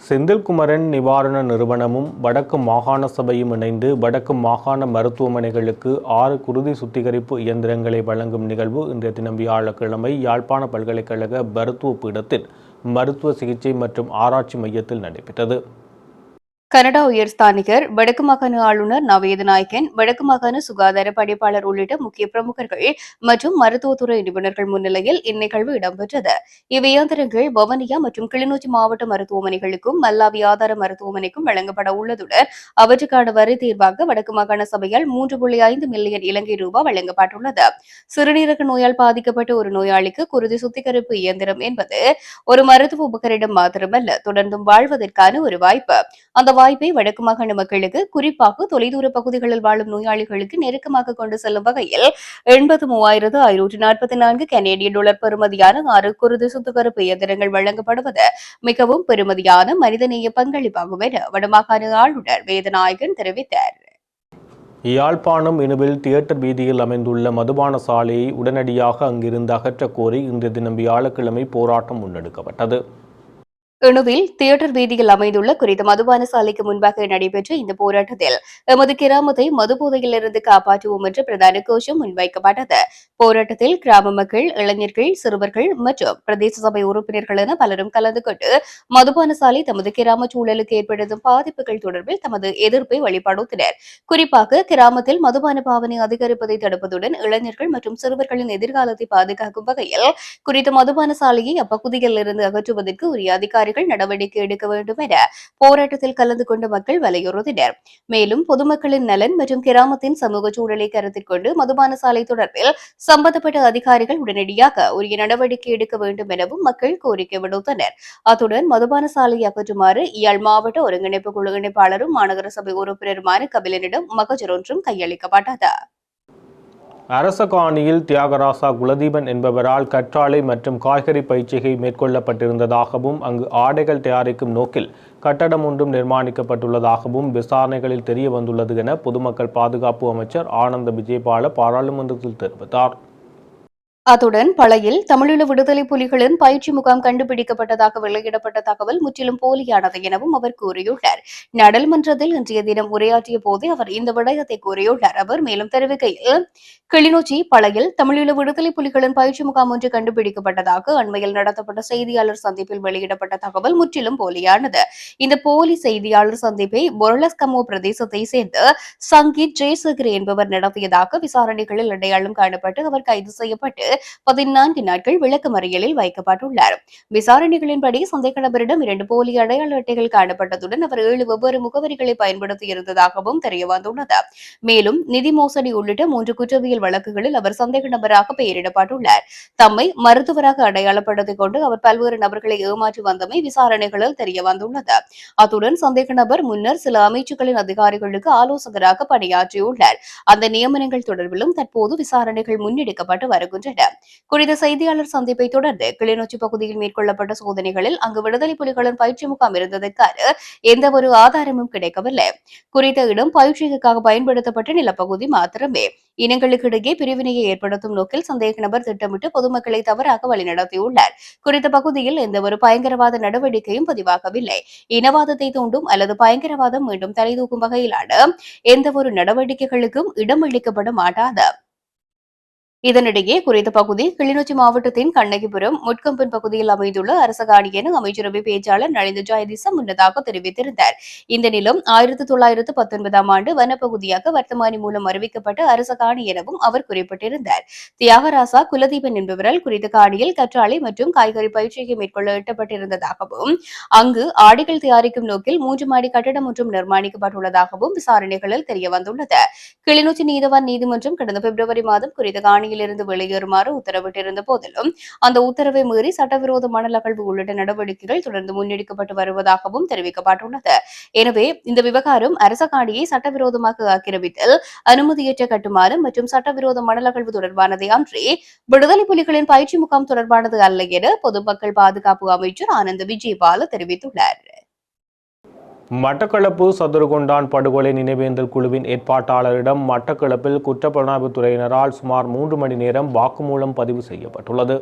செந்தில்குமரன் நிவாரண நிறுவனமும் வடக்கு மாகாண சபையும் இணைந்து வடக்கு மாகாண மருத்துவமனைகளுக்கு 6 குருதி சுத்திகரிப்பு இயந்திரங்களை வழங்கும் நிகழ்வு இன்றைய தினம் வியாழக்கிழமை யாழ்ப்பாண பல்கலைக்கழக மருத்துவ பீடத்தின் மருத்துவ சிகிச்சை மற்றும் ஆராய்ச்சி மையத்தில் நடைபெற்றது. கனடா உயர்ஸ்தானிகர், வடக்கு மாகாண ஆளுநர் நவேதநாயக்கன், வடக்கு மாகாண சுகாதார பணிப்பாளர் உள்ளிட்ட முக்கிய பிரமுகர்கள் மற்றும் மருத்துவத்துறை நிபுணர்கள் முன்னிலையில் இந்நிகழ்வு இடம்பெற்றது. இவ்வியந்திரங்கள் வவுனியா மற்றும் கிளிநொச்சி மாவட்ட மருத்துவமனைகளுக்கும் மல்லாவி ஆதார மருத்துவமனைக்கும் வழங்கப்பட உள்ளதுடன் அவற்றுக்கான வரி தீர்வாக வடக்கு மாகாண சபையால் 3.5 மில்லியன் இலங்கை ரூபாய் வழங்கப்பட்டுள்ளது. சிறுநீரக நோயால் பாதிக்கப்பட்ட ஒரு நோயாளிக்கு குருதி சுத்திகரிப்பு இயந்திரம் என்பது ஒரு மருத்துவ உபகரணம் மாத்திரமல்ல, தொடர்ந்தும் வாழ்வதற்கான ஒரு வாய்ப்பு. அந்த வாய்ப்பை வடக்கு மாகாண மக்களுக்கு, குறிப்பாக தொலைதூர பகுதிகளில் வாழும் நோயாளிகளுக்கு நெருக்கமாக கொண்டு செல்லும் வகையில் 83,544 கனேடிய டாலர் பெறுமதியான 6 குருதி சுத்திகரிப்பு இயந்திரங்கள் வழங்கப்படுவது மிகவும் பெருமதியான மனிதநேய பங்களிப்பாகும் என வடமாகாண ஆளுநர் வேதநாயகன் தெரிவித்தார். யாழ்ப்பாணம் இணுவில் தியேட்டர் வீதியில் அமைந்துள்ள மதுபான சாலையை உடனடியாக அங்கிருந்து அகற்றக் கோரி இன்றைய தினம் வியாழக்கிழமை போராட்டம் முன்னெடுக்கப்பட்டது. இணுவில் தியேட்டர் வீதியில் அமைந்துள்ள குறித்த மதுபான சாலைக்கு முன்பாக நடைபெற்ற இந்த போராட்டத்தில் எமது கிராமத்தை மதுபோதையிலிருந்து காப்பாற்றுவோம் என்ற பிரதான கோஷம் முன்வைக்கப்பட்டது. போராட்டத்தில் கிராம மக்கள், இளைஞர்கள், சிறுவர்கள் மற்றும் பிரதேச சபை உறுப்பினர்கள் என பலரும் கலந்து கொண்டு மதுபான சாலை தமது கிராம சூழலுக்கு ஏற்படுத்தும் பாதிப்புகள் தொடர்பில் தமது எதிர்ப்பை வெளிப்படுத்தினர். குறிப்பாக கிராமத்தில் மதுபான பாவனை அதிகரிப்பதை தடுப்பதுடன் இளைஞர்கள் மற்றும் சிறுவர்களின் எதிர்காலத்தை பாதுகாக்கும் வகையில் குறித்த மதுபான சாலையை அப்பகுதியில் இருந்து அகற்றுவதற்கு உரிய அதிகாரிகள் நடவடிக்கை எடுக்க வேண்டும் என போராட்டத்தில் கலந்து கொண்ட மக்கள் வலியுறுத்தினர். மேலும் பொதுமக்களின் நலன் மற்றும் கிராமத்தின் சமூக சூழலை கருத்தில் கொண்டு மதுபான சாலை தொடர்பில் சம்பந்தப்பட்ட அதிகாரிகள் உடனடியாக உரிய நடவடிக்கை எடுக்க வேண்டும் எனவும் மக்கள் கோரிக்கை விடுத்தனர். அத்துடன் மதுபான சாலையை அகற்றுமாறு யாழ் மாவட்ட ஒருங்கிணைப்பு குழு இணைப்பாளரும் மாநகர சபை உறுப்பினருமான கபிலனிடம் மகஜர் ஒன்றும் கையளிக்கப்பட்டது. அரச காணியில் தியாகராசா குலதீபன் என்பவரால் கற்றாழை மற்றும் காய்கறி பயிற்சிகை மேற்கொள்ளப்பட்டிருந்ததாகவும் அங்கு ஆடைகள் தயாரிக்கும் நோக்கில் கட்டடம் ஒன்றும் நிர்மாணிக்கப்பட்டுள்ளதாகவும் விசாரணைகளில் தெரிய வந்துள்ளது என பொதுமக்கள் பாதுகாப்பு அமைச்சர் ஆனந்த விஜயபால பாராளுமன்றத்தில் தெரிவித்தார். அத்துடன் பழையில் தமிழீழ விடுதலை புலிகளின் பயிற்சி முகாம் கண்டுபிடிக்கப்பட்டதாக வெளியிடப்பட்ட தகவல் முற்றிலும் போலியானது எனவும் அவர் கூறியுள்ளார். நாடாளுமன்றத்தில் இன்றைய தினம் உரையாற்றிய போதே அவர் இந்த விடயத்தை கூறியுள்ளார். அவர் மேலும் தெரிவிக்கையில், கிளிநொச்சி பழையில் தமிழீழ விடுதலை புலிகளின் பயிற்சி முகாம் ஒன்று கண்டுபிடிக்கப்பட்டதாக அண்மையில் நடத்தப்பட்ட செய்தியாளர் சந்திப்பில் வெளியிடப்பட்ட தகவல் முற்றிலும் போலியானது. இந்த போலி செய்தியாளர் சந்திப்பை பொரலஸ்கமோ பிரதேசத்தை சேர்ந்த சங்கீத் ஜெயசேகர் என்பவர் நடத்தியதாக விசாரணைகளில் அடையாளம் காணப்பட்டு அவர் கைது செய்யப்பட்டு 14 நாட்கள் விளக்கமறியலில் வைக்கப்பட்டுள்ளார். விசாரணைகளின்படி சந்தேக நபரிடம் 2 போலி அடையாள அட்டைகள் காணப்பட்டதுடன் அவர் 7 வெவ்வேறு முகவரிகளை பயன்படுத்தியிருந்ததாகவும் தெரியவந்துள்ளது. மேலும் நிதி மோசடி உள்ளிட்ட 3 குற்றவியல் வழக்குகளில் அவர் சந்தேக நபராக பெயரிடப்பட்டுள்ளார். தம்மை மருத்துவராக அடையாளப்படுத்திக் கொண்டு அவர் பல்வேறு நபர்களை ஏமாற்றி வந்தமை விசாரணைகளில் தெரியவந்துள்ளது. அத்துடன் சந்தேக நபர் முன்னர் சில அமைச்சுக்களின் அதிகாரிகளுக்கு ஆலோசகராக பணியாற்றியுள்ளார். அந்த நியமனங்கள் தொடர்பிலும் தற்போது விசாரணைகள் முன்னெடுக்கப்பட்டு வருகின்றன. குறித்த செய்தியாளர் சந்திப்பை தொடர்ந்து கிளிநொச்சி பகுதியில் மேற்கொள்ளப்பட்ட சோதனைகளில் அங்கு விடுதலை புலிகளின் பயிற்சி முகாம் இருந்ததற்கான எந்தவொரு ஆதாரமும் கிடைக்கவில்லை. குறித்த இடம் பயிற்சிக்காக பயன்படுத்தப்பட்ட நிலப்பகுதி மாத்திரமே. இனங்களுக்கு இடையே பிரிவினையை ஏற்படுத்தும் நோக்கில் சந்தேக நபர் திட்டமிட்டு பொதுமக்களை தவறாக வழிநடத்தியுள்ளார். குறித்த பகுதியில் எந்தவொரு பயங்கரவாத நடவடிக்கையும் பதிவாகவில்லை. இனவாதத்தை தூண்டும் அல்லது பயங்கரவாதம் மீண்டும் தலைதூக்கும் வகையிலான எந்தவொரு நடவடிக்கைகளுக்கும் இடமளிக்கப்பட மாட்டாது. இதனிடையே குறித்த பகுதி கிளிநொச்சி மாவட்டத்தின் கண்ணகிபுரம் முட்கம்பன் பகுதியில் அமைந்துள்ள அரசகாணி என அமைச்சரவை பேச்சாளர் நலிந்த ஜெயதிச முன்னதாக தெரிவித்திருந்தார். இந்த நிலம் 1919ஆம் ஆண்டு வனப்பகுதியாக வர்த்தமானி மூலம் அறிவிக்கப்பட்ட அரசகாணி எனவும் அவர் குறிப்பிட்டிருந்தார். தியாகராசா குலதீபன் என்பவரால் குறித்த காணியில் கற்றாழை மற்றும் காய்கறி பயிற்சியை மேற்கொள்ள எட்டப்பட்டிருந்ததாகவும் அங்கு ஆடைகள் தயாரிக்கும் நோக்கில் 3 மாடி கட்டடம் ஒன்றும் நிர்மாணிக்கப்பட்டுள்ளதாகவும் விசாரணைகளில் தெரியவந்துள்ளது. கிளிநொச்சி நீதவான் நீதிமன்றம் கடந்த பிப்ரவரி மாதம் குறித்த காணியில் இருந்து வெளியேறுமாறு உத்தரவிட்டிருந்த போதிலும் அந்த உத்தரவை மீறி சட்டவிரோத மணல் அகழ்வு உள்ளிட்ட நடவடிக்கைகள் தொடர்ந்து முன்னெடுக்கப்பட்டு வருவதாகவும் தெரிவிக்கப்பட்டுள்ளது. எனவே இந்த விவகாரம் அரச காணியை சட்டவிரோதமாக ஆக்கிரமித்தல், அனுமதியற்ற கட்டுமானம் மற்றும் சட்டவிரோத மணல் அகழ்வு தொடர்பானதை அன்றி விடுதலை புலிகளின் பயிற்சி முகாம் தொடர்பானது அல்ல என பொதுமக்கள் பாதுகாப்பு அமைச்சர் ஆனந்த விஜயபால தெரிவித்துள்ளார். மட்டக்களப்பு சதுரகொண்டான் படுகொலை நினைவேந்தல் குழுவின் ஏற்பாட்டாளரிடம் மட்டக்களப்பில் குற்றப்புலனாய்வுத் துறையினரால் சுமார் 3 மணி நேரம் வாக்குமூலம் பதிவு செய்யப்பட்டுள்ளது.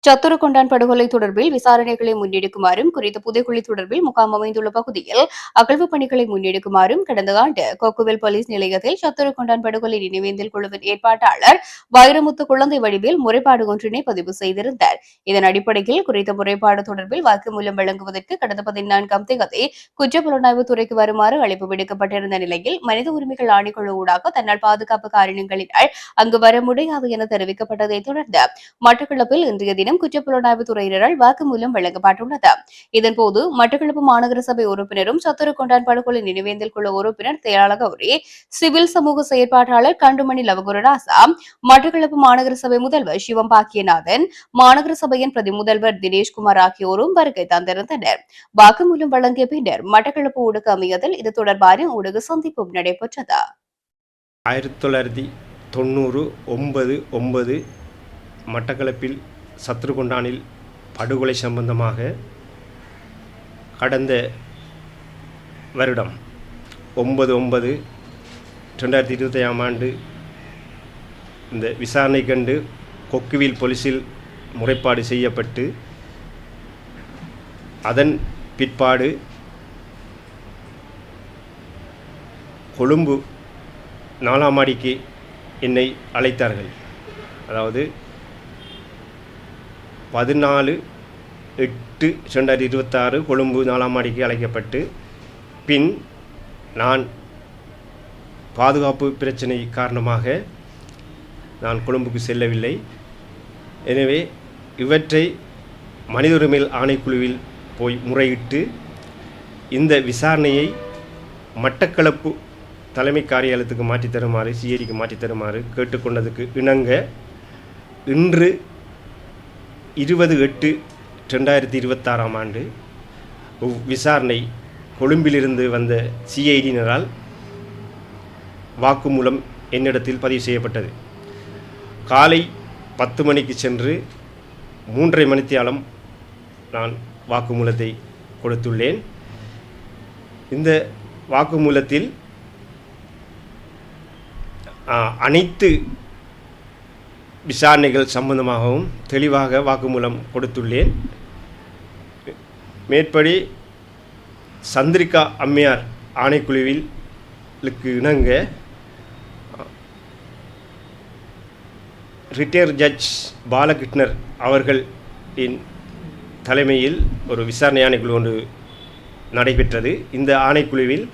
சத்துருக்கொண்டான் படுகொலை தொடர்பில் விசாரணைகளை முன்னெடுக்குமாறும் குறித்த புதைக்குழி தொடர்பில் முகாம் அமைந்துள்ள பகுதியில் அகழ்வு பணிகளை முன்னெடுக்குமாறும் கடந்த ஆண்டு கொக்குவில் போலீஸ் நிலையத்தில் சத்துருக்கொண்டான் படுகொலை நினைவேந்தல் குழுவின் ஏற்பாட்டாளர் வைரமுத்து குழந்தை வடிவில் முறைப்பாடு ஒன்றினை பதிவு செய்திருந்தார். இதன் அடிப்படையில் குறித்த முறைப்பாடு தொடர்பில் வாக்குமூலம் வழங்குவதற்கு கடந்த 14ஆம் தேதி குற்றப்புலனாய்வு துறைக்கு வருமாறு அழைப்பு விடுக்கப்பட்டிருந்த நிலையில் மனித உரிமைகள் ஆணைக்குழு ஊடாக தன்னால் பாதுகாப்பு காரணங்களினால் அங்கு வர முடியாது என தெரிவிக்கப்பட்டதை தொடர்ந்து மட்டக்களப்பில் இன்றைய தினம் குற்றப்புலனாய்வு துறையினரால் வாக்குமூலம் வழங்கப்பட்டுள்ளது. இதன்போது மட்டக்களப்பு மாநகர சபை உறுப்பினரும் சத்துருக்கொண்டான் படுகொலை நினைவேந்தல் குழு உறுப்பினர் தயாளகௌரி, சிவில் சமூக செயற்பாட்டாளர் கண்டுமணி லவகுரராசா, மட்டக்களப்பு மாநகர சபை முதல்வர் சிவம் பாக்கியநாதன், மாநகர சபையின் பிரதி முதல்வர் தினேஷ்குமார் ஆகியோரும் வருகை தந்திருந்தனர். வாக்குமூலம் வழங்கிய பின்னர் மட்டக்களப்பு ஊடக அமையத்தில் இது தொடர்பான ஊடக சந்திப்பும் நடைபெற்றது. 1999 மட்டக்களப்பில் சத்ருகொண்டானில் படுகொலை சம்பந்தமாக கடந்த வருடம் 9/9/2025 ஆண்டு இந்த விசாரணை கண்டு கொக்குவில் போலீஸில் முறைப்பாடு செய்யப்பட்டு அதன் பிற்பாடு கொழும்பு 4ஆம் மாடிக்கு என்னை அழைத்தார்கள். அதாவது 14/8/2026 கொழும்பு 4ஆம் மாடிக்கு அழைக்கப்பட்டு பின் நான் பாதுகாப்பு பிரச்சனை காரணமாக நான் கொழும்புக்கு செல்லவில்லை. எனவே இவற்றை மனித உரிமைகள் ஆணைக்குழுவில் போய் முறையிட்டு இந்த விசாரணையை மட்டக்களப்பு தலைமை காரியாலயத்துக்கு மாற்றித் தருமாறு, சிஐடிக்கு மாற்றித் தருமாறு கேட்டுக்கொண்டதுக்கு இணங்க இன்று 20/8/2026 ஆண்டு விசாரணை கொழும்பிலிருந்து வந்த சிஐடியினரால் வாக்குமூலம் என்னிடத்தில் பதிவு செய்யப்பட்டது. காலை 10 மணிக்கு சென்று 3.5 மணித்தியாலம் நான் வாக்குமூலத்தை கொடுத்துள்ளேன். இந்த வாக்குமூலத்தில் அனைத்து விசாரணைகள் சம்பந்தமாகவும் தெளிவாக வாக்குமூலம் கொடுத்துள்ளேன். மேற்படி சந்திரிகா அம்மையார் ஆணைக்குழுவிலுக்கு இணங்க ரிட்டையர் ஜட்ஜ் பாலகிருஷ்ணர் அவர்களின் தலைமையில் ஒரு விசாரணை ஆணைக்குழு ஒன்று நடைபெற்றது. இந்த ஆணைக்குழுவில்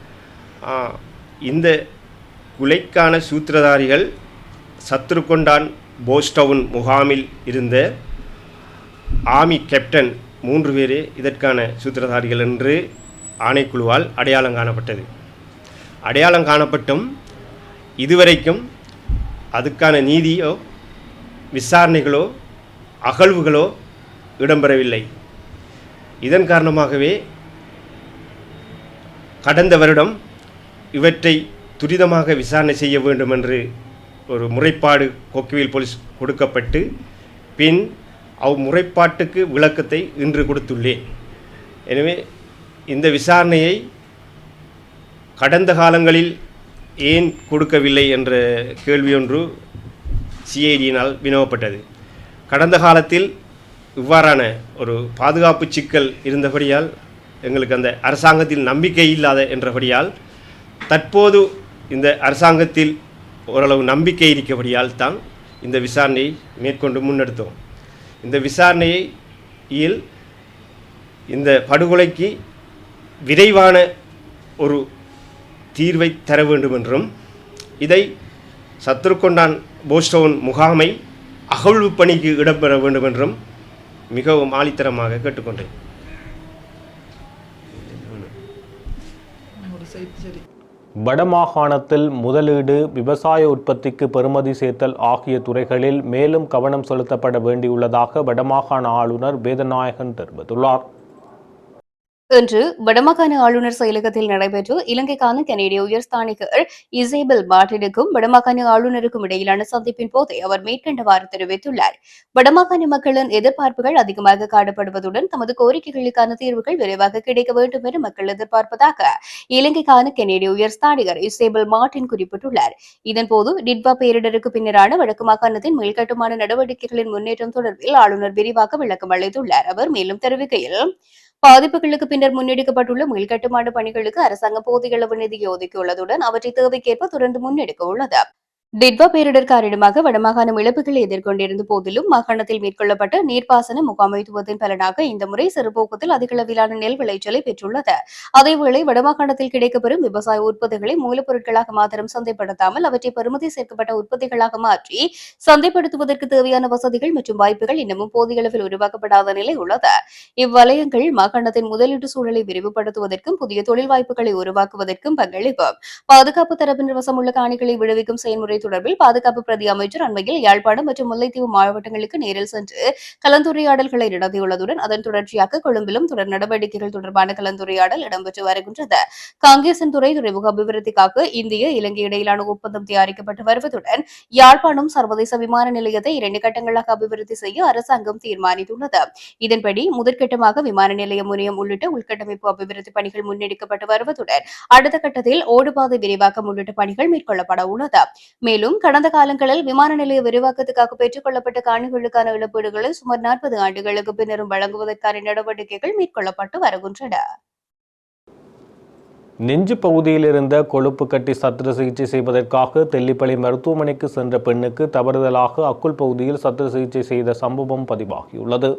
இந்த கொலைக்கான சூத்திரதாரிகள் சத்ருகொண்டான் போஸ்டவுன் முகாமில் இருந்த ஆர்மி கேப்டன் 3 பேரே இதற்கான சூத்திரதாரிகள் என்று ஆணைக்குழுவால் அடையாளம் காணப்பட்டது. அடையாளம் காணப்பட்டும் இதுவரைக்கும் அதுக்கான நீதியோ விசாரணைகளோ அகழ்வுகளோ இடம்பெறவில்லை. இதன் காரணமாகவே கடந்த வருடம் இவற்றை துரிதமாக விசாரணை செய்ய வேண்டும் என்று ஒரு முறைப்பாடு கொக்குவில் போலீஸ் கொடுக்கப்பட்டு பின் முறைப்பாட்டுக்கு விளக்கத்தை இன்று கொடுத்துள்ளேன். எனவே இந்த விசாரணையை கடந்த காலங்களில் ஏன் கொடுக்கவில்லை என்ற கேள்வி ஒன்று சிஐடியினால் வினவப்பட்டது. கடந்த காலத்தில் இவ்வாறான ஒரு பாதுகாப்பு சிக்கல் இருந்தபடியால் எங்களுக்கு அந்த அரசாங்கத்தில் நம்பிக்கை இல்லாத என்றபடியால் தற்போது இந்த அரசாங்கத்தில் ஓரளவு நம்பிக்கை இருக்கபடியால் தான் இந்த விசாரணையை மேற்கொண்டு முன்னெடுத்தோம். இந்த விசாரணையில் இந்த படுகொலைக்கு விரைவான ஒரு தீர்வை தர வேண்டும் என்றும் இதை சத்ருகொண்டான் போஸ்டவுன் முகாமை அகழ்வு பணிக்கு இடம்பெற வேண்டும் என்றும் மிகவும் ஆணித்தரமாக கேட்டுக்கொண்டேன். வடமாகாணத்தில் முதலீடு, விவசாய உற்பத்திக்கு பெறுமதி சேர்த்தல் ஆகிய துறைகளில் மேலும் கவனம் செலுத்தப்பட வேண்டியுள்ளதாக வடமாகாண ஆளுநர் வேதநாயகன் தெரிவித்துள்ளார். இன்று வடமாகாண ஆளுநர் செயலகத்தில் நடைபெற்ற இலங்கைக்கான கனேடிய உயர்ஸ்தானிகர் இசேபெல் மார்டினுக்கும் வடமாகாண ஆளுநருக்கும் இடையிலான சந்திப்பின் போதே அவர் மேற்கண்டவாறு தெரிவித்துள்ளார். வடமாகாண மக்களின் எதிர்பார்ப்புகள் அதிகமாக காணப்படுவதுடன் தமது கோரிக்கைகளுக்கான தீர்வுகள் விரைவாக கிடைக்க வேண்டும் என மக்கள் எதிர்பார்ப்பதாக இலங்கைக்கான கனேடிய உயர்ஸ்தானிகர் இசேபெல் மார்டின் குறிப்பிட்டுள்ளார். இதன்போது டிட்வா பேரிடருக்கு பின்னரான வடக்கு மாகாணத்தின் மீள்கட்டுமான நடவடிக்கைகளின் முன்னேற்றம் தொடர்பில் ஆளுநர் விரிவாக விளக்கம் அளித்துள்ளார். அவர் மேலும் தெரிவிக்கையில், பாதிப்புகளுக்கு பின்னர் முன்னெடுக்கப்பட்டுள்ள மீள்கட்டுமான பணிகளுக்கு அரசாங்கம் போதிய அளவு நிதியை ஒதுக்கியுள்ளதுடன் அவற்றை தேவைக்கேற்ப தொடர்ந்து முன்னெடுக்க உள்ளது. டிட்வா பேரிடர் காரணமாக வடமாகாணம் இழப்புகளை எதிர்கொண்டிருந்த போதிலும் மாகாணத்தில் மேற்கொள்ளப்பட்ட நீர்ப்பாசன முகாமைத்துவத்தின் பலனாக இந்த முறை சிறுபோக்கத்தில் அதிகளவிலான நெல் விளைச்சலை பெற்றுள்ளது. அதேவேளை வடமாகாணத்தில் கிடைக்கப்பெறும் விவசாய உற்பத்திகளை மூலப்பொருட்களாக மாத்திரம் சந்தைப்படுத்தாமல் அவற்றை பெறுமதி சேர்க்கப்பட்ட உற்பத்திகளாக மாற்றி சந்தைப்படுத்துவதற்கு தேவையான வசதிகள் மற்றும் வாய்ப்புகள் இன்னமும் போதிய அளவில் உருவாக்கப்படாத நிலை உள்ளது. இவ்வலயங்கள் மாகாணத்தின் முதலீட்டு சூழலை விரிவுபடுத்துவதற்கும் புதிய தொழில் வாய்ப்புகளை உருவாக்குவதற்கும் பங்களிக்கும். பாதுகாப்பு தரப்பினர் வசமுள்ள காணிகளை விடுவிக்கும் செயல்முறை தொடர்பில் பாதுகாப்பு பிரதி அமைச்சர் அண்மையில் யாழ்ப்பாணம் மற்றும் முல்லைத்தீவு மாவட்டங்களுக்கு நேரில் சென்று கலந்துரையாடல்களை நடத்தியுள்ளதுடன் அதன் தொடர்ச்சியாக கொழும்பிலும் தொடர் நடவடிக்கைகள் தொடர்பான கலந்துரையாடல் இடம்பெற்று வருகின்றது. காங்கேசன் துறைமுக அபிவிருத்திக்காக இந்திய இலங்கை இடையிலான ஒப்பந்தம் தயாரிக்கப்பட்டு வருவதுடன் யாழ்ப்பாணம் சர்வதேச விமான நிலையத்தை 2 கட்டங்களாக அபிவிருத்தி செய்ய அரசாங்கம் தீர்மானித்துள்ளது. இதன்படி முதற்கட்டமாக விமான நிலையம் முனையம் உள்ளிட்ட உள்கட்டமைப்பு அபிவிருத்தி பணிகள் முன்னெடுக்கப்பட்டு வருவதுடன் அடுத்த கட்டத்தில் ஓடுபாதை விரிவாக்கம் உள்ளிட்ட பணிகள் மேற்கொள்ளப்பட உள்ளது. மேலும் கடந்த காலங்களில் விமான நிலைய விரிவாக்கத்துக்காக பெற்றுக் கொள்ளப்பட்ட காணிகளுக்கான இழப்பீடுகளை சுமார் 40 ஆண்டுகளுக்கு பின்னரும் வழங்குவதற்கான நடவடிக்கைகள் மேற்கொள்ளப்பட்டு வருகின்றன. நெஞ்சு பகுதியில் இருந்த கொழுப்பு கட்டி சத்திர சிகிச்சை செய்வதற்காக தெல்லிப்பளை மருத்துவமனைக்கு சென்ற பெண்ணுக்கு தவறுதலாக அக்குள் பகுதியில் சத்திர சிகிச்சை செய்த சம்பவம் பதிவாகியுள்ளது.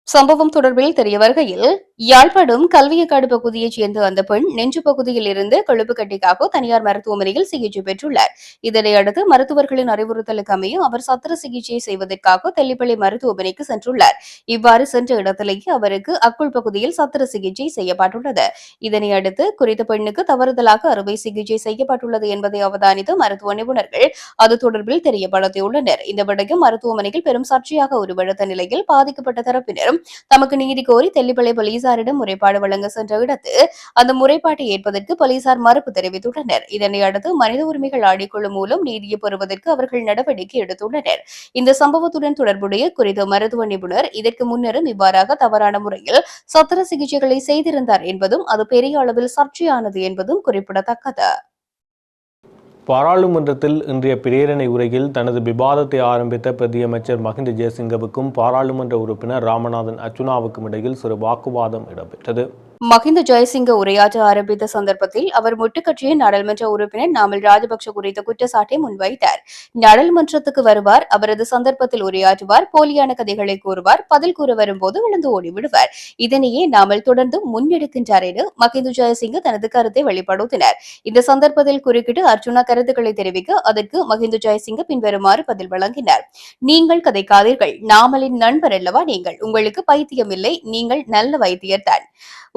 சம்பவம் தொடர்பில் தெரிய வருகையில், யாழ்ப்பாணம் கல்வியக்காடு பகுதியைச் சேர்ந்த அந்த பெண் நெஞ்சு பகுதியில் இருந்து கொழுப்பு கட்டிக்காக தனியார் மருத்துவமனையில் சிகிச்சை பெற்றுள்ளார். இதனையடுத்து மருத்துவர்களின் அறிவுறுத்தலுக்கு அமைய அவர் சத்திர சிகிச்சை செய்வதற்காக தெல்லிப்பளை மருத்துவமனைக்கு சென்றுள்ளார். இவ்வாறு சென்ற இடத்திலேயே அவருக்கு அக்குள் பகுதியில் சத்திர சிகிச்சை செய்யப்பட்டுள்ளது. இதனையடுத்து குறித்த பெண்ணுக்கு தவறுதலாக அறுவை சிகிச்சை செய்யப்பட்டுள்ளது என்பதை அவதானித்த மருத்துவ நிபுணர்கள் அது தொடர்பில் தெரியப்படுத்தியுள்ளனர். இந்த விடயம் மருத்துவமனையில் பெரும் சர்ச்சையாக உருவெடுத்த நிலையில் பாதிக்கப்பட்ட தரப்பினர் தமக்கு நீதி கோரி தெல்லிப்பளை போலீசாரிடம் முறைப்பாடு வழங்க சென்ற இடத்து அந்த முறைப்பாட்டை ஏற்பதற்கு போலீசார் மறுப்பு தெரிவித்துள்ளனர். இதனை அடுத்து மனித உரிமைகள் ஆணைக்குழு மூலம் நீதியை பெறுவதற்கு அவர்கள் நடவடிக்கை எடுத்துள்ளனர். இந்த சம்பவத்துடன் தொடர்புடைய குறித்த மருத்துவ நிபுணர் இதற்கு முன்னரும் இவ்வாறாக தவறான முறையில் சத்திர சிகிச்சைகளை செய்திருந்தார் என்பதும் அது பெரிய அளவில் சர்ச்சையானது என்பதும் குறிப்பிடத்தக்கது. பாராளுமன்றத்தில் இன்றைய பிரேரணை உரையில் தனது விவாதத்தை ஆரம்பித்த பிரதியமைச்சர் மஹிந்த ஜெயசிங்கவுக்கும் பாராளுமன்ற உறுப்பினர் ராமநாதன் அர்ச்சுனாவுக்கும் இடையில் சிறு வாக்குவாதம் இடம்பெற்றது. மஹிந்த ஜெயசிங்க உரையாற்ற ஆரம்பித்த சந்தர்ப்பத்தில் அவர் முட்டுக்கட்சியின் நாடாளுமன்ற உறுப்பினர் நாமல் ராஜபக்ஷ குறித்த குற்றச்சாட்டை முன்வைத்தார். நாடாளுமன்றத்துக்கு வருவார், அவரது சந்தர்ப்பத்தில் உரையாற்றுவார், போலியான கதைகளை கூறுவார், பதில் கூற வரும்போது விழுந்து ஓடிவிடுவார். இதனையே நாமல் தொடர்ந்து முன்னெடுக்கின்றார் என மஹிந்த ஜெயசிங்க தனது கருத்தை வெளிப்படுத்தினார். இந்த சந்தர்ப்பத்தில் குறுக்கிட்டு அர்ச்சுனா கருத்துக்களை தெரிவிக்க அதற்கு மஹிந்த ஜெயசிங்க பின்வருமாறு பதில் வழங்கினார். நீங்கள் கதைக்காதீர்கள், நாமலின் நண்பர் அல்லவா நீங்கள், உங்களுக்கு பைத்தியம் இல்லை, நீங்கள் நல்ல வைத்தியர்தான்.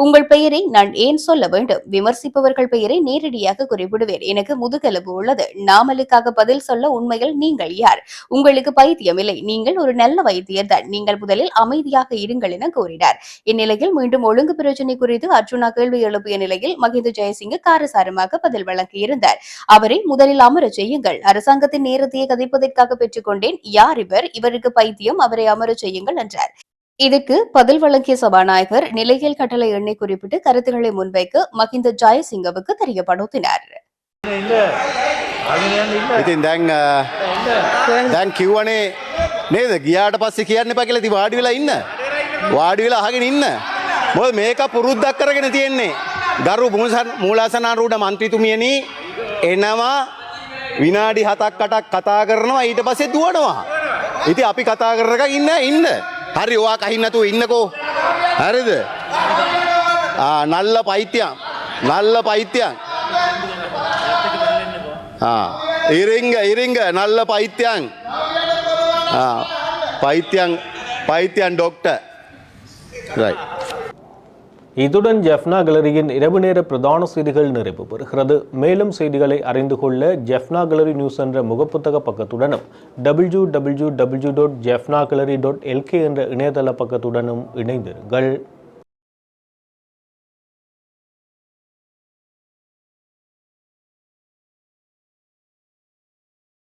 உங்கள் பெயரை நான் ஏன் சொல்ல வேண்டும்? விமர்சிப்பவர்கள் பெயரை நேரடியாக குறிப்பிடுவேன். எனக்கு முதுகெலும்பு உள்ளது. நாமலுக்காக பதில் சொல்ல உண்மையில் நீங்கள் யார்? உங்களுக்கு பைத்தியம் இல்லை, நீங்கள் ஒரு நல்ல வைத்தியர் தான். நீங்கள் முதலில் அமைதியாக இருங்கள் என கூறினார். இந்நிலையில் மீண்டும் ஒழுங்கு பிரச்சினை குறித்து அர்ச்சுனா கேள்வி எழுப்பிய நிலையில் மஹிந்த ஜெயசிங்க காரசாரமாக பதில் வழங்கியிருந்தார். அவரை முதலில் அமரச் செய்யுங்கள். அரசாங்கத்தின் நேரத்தையே கதைப்பதற்காக பெற்றுக் கொண்டேன். யார் இவர்? இவருக்கு பைத்தியம், அவரை அமரச் செய்யுங்கள் என்றார். இதற்கு பதில் வழங்கிய சபாநாயகர் நிலையியல் கட்டளை எண்ணை குறிப்பிட்டு கருத்துக்களை முன்வைக்க மஹிந்த ஜெயசிங்கவுக்கு தெரியப்படுத்தினார். ඉතින් දැන් කිව්වනේ නේද ගියාට පස්සේ කියන්න එපා කියලා. ඉතින් වාඩි වෙලා ඉන්න. වාඩි වෙලා අහගෙන ඉන්න. මොකද මේක පුරුද්දක් කරගෙන තියෙන්නේ. ගරු මූලාසනාරූඪ මන්ත්‍රීතුමියනි එනවා විනාඩි 7ක් 8ක් කතා කරනවා ඊට පස්සේ දුවනවා. ඉතින් අපි කතා කරනකම් ඉන්න. හරි ඔයා කහින් නැතුව ඉන්නකෝ. හරිද? නල්ල පයිත්‍යං. ඉරිංග නල්ල පයිත්‍යං. பைத்தியன் டாக்டர். ரைட். இதுடன் ஜெஃப்னா கேலரியின் இரவு நேர பிரதான செய்திகள் நிறைவு பெறுகிறது. மேலும் செய்திகளை அறிந்து கொள்ள ஜெஃப்னா கேலரி நியூஸ் என்ற முகப்புத்தக பக்கத்துடனும் www.jeffnagallery.lk என்ற இணையதள பக்கத்துடனும் இணைந்திருங்கள்.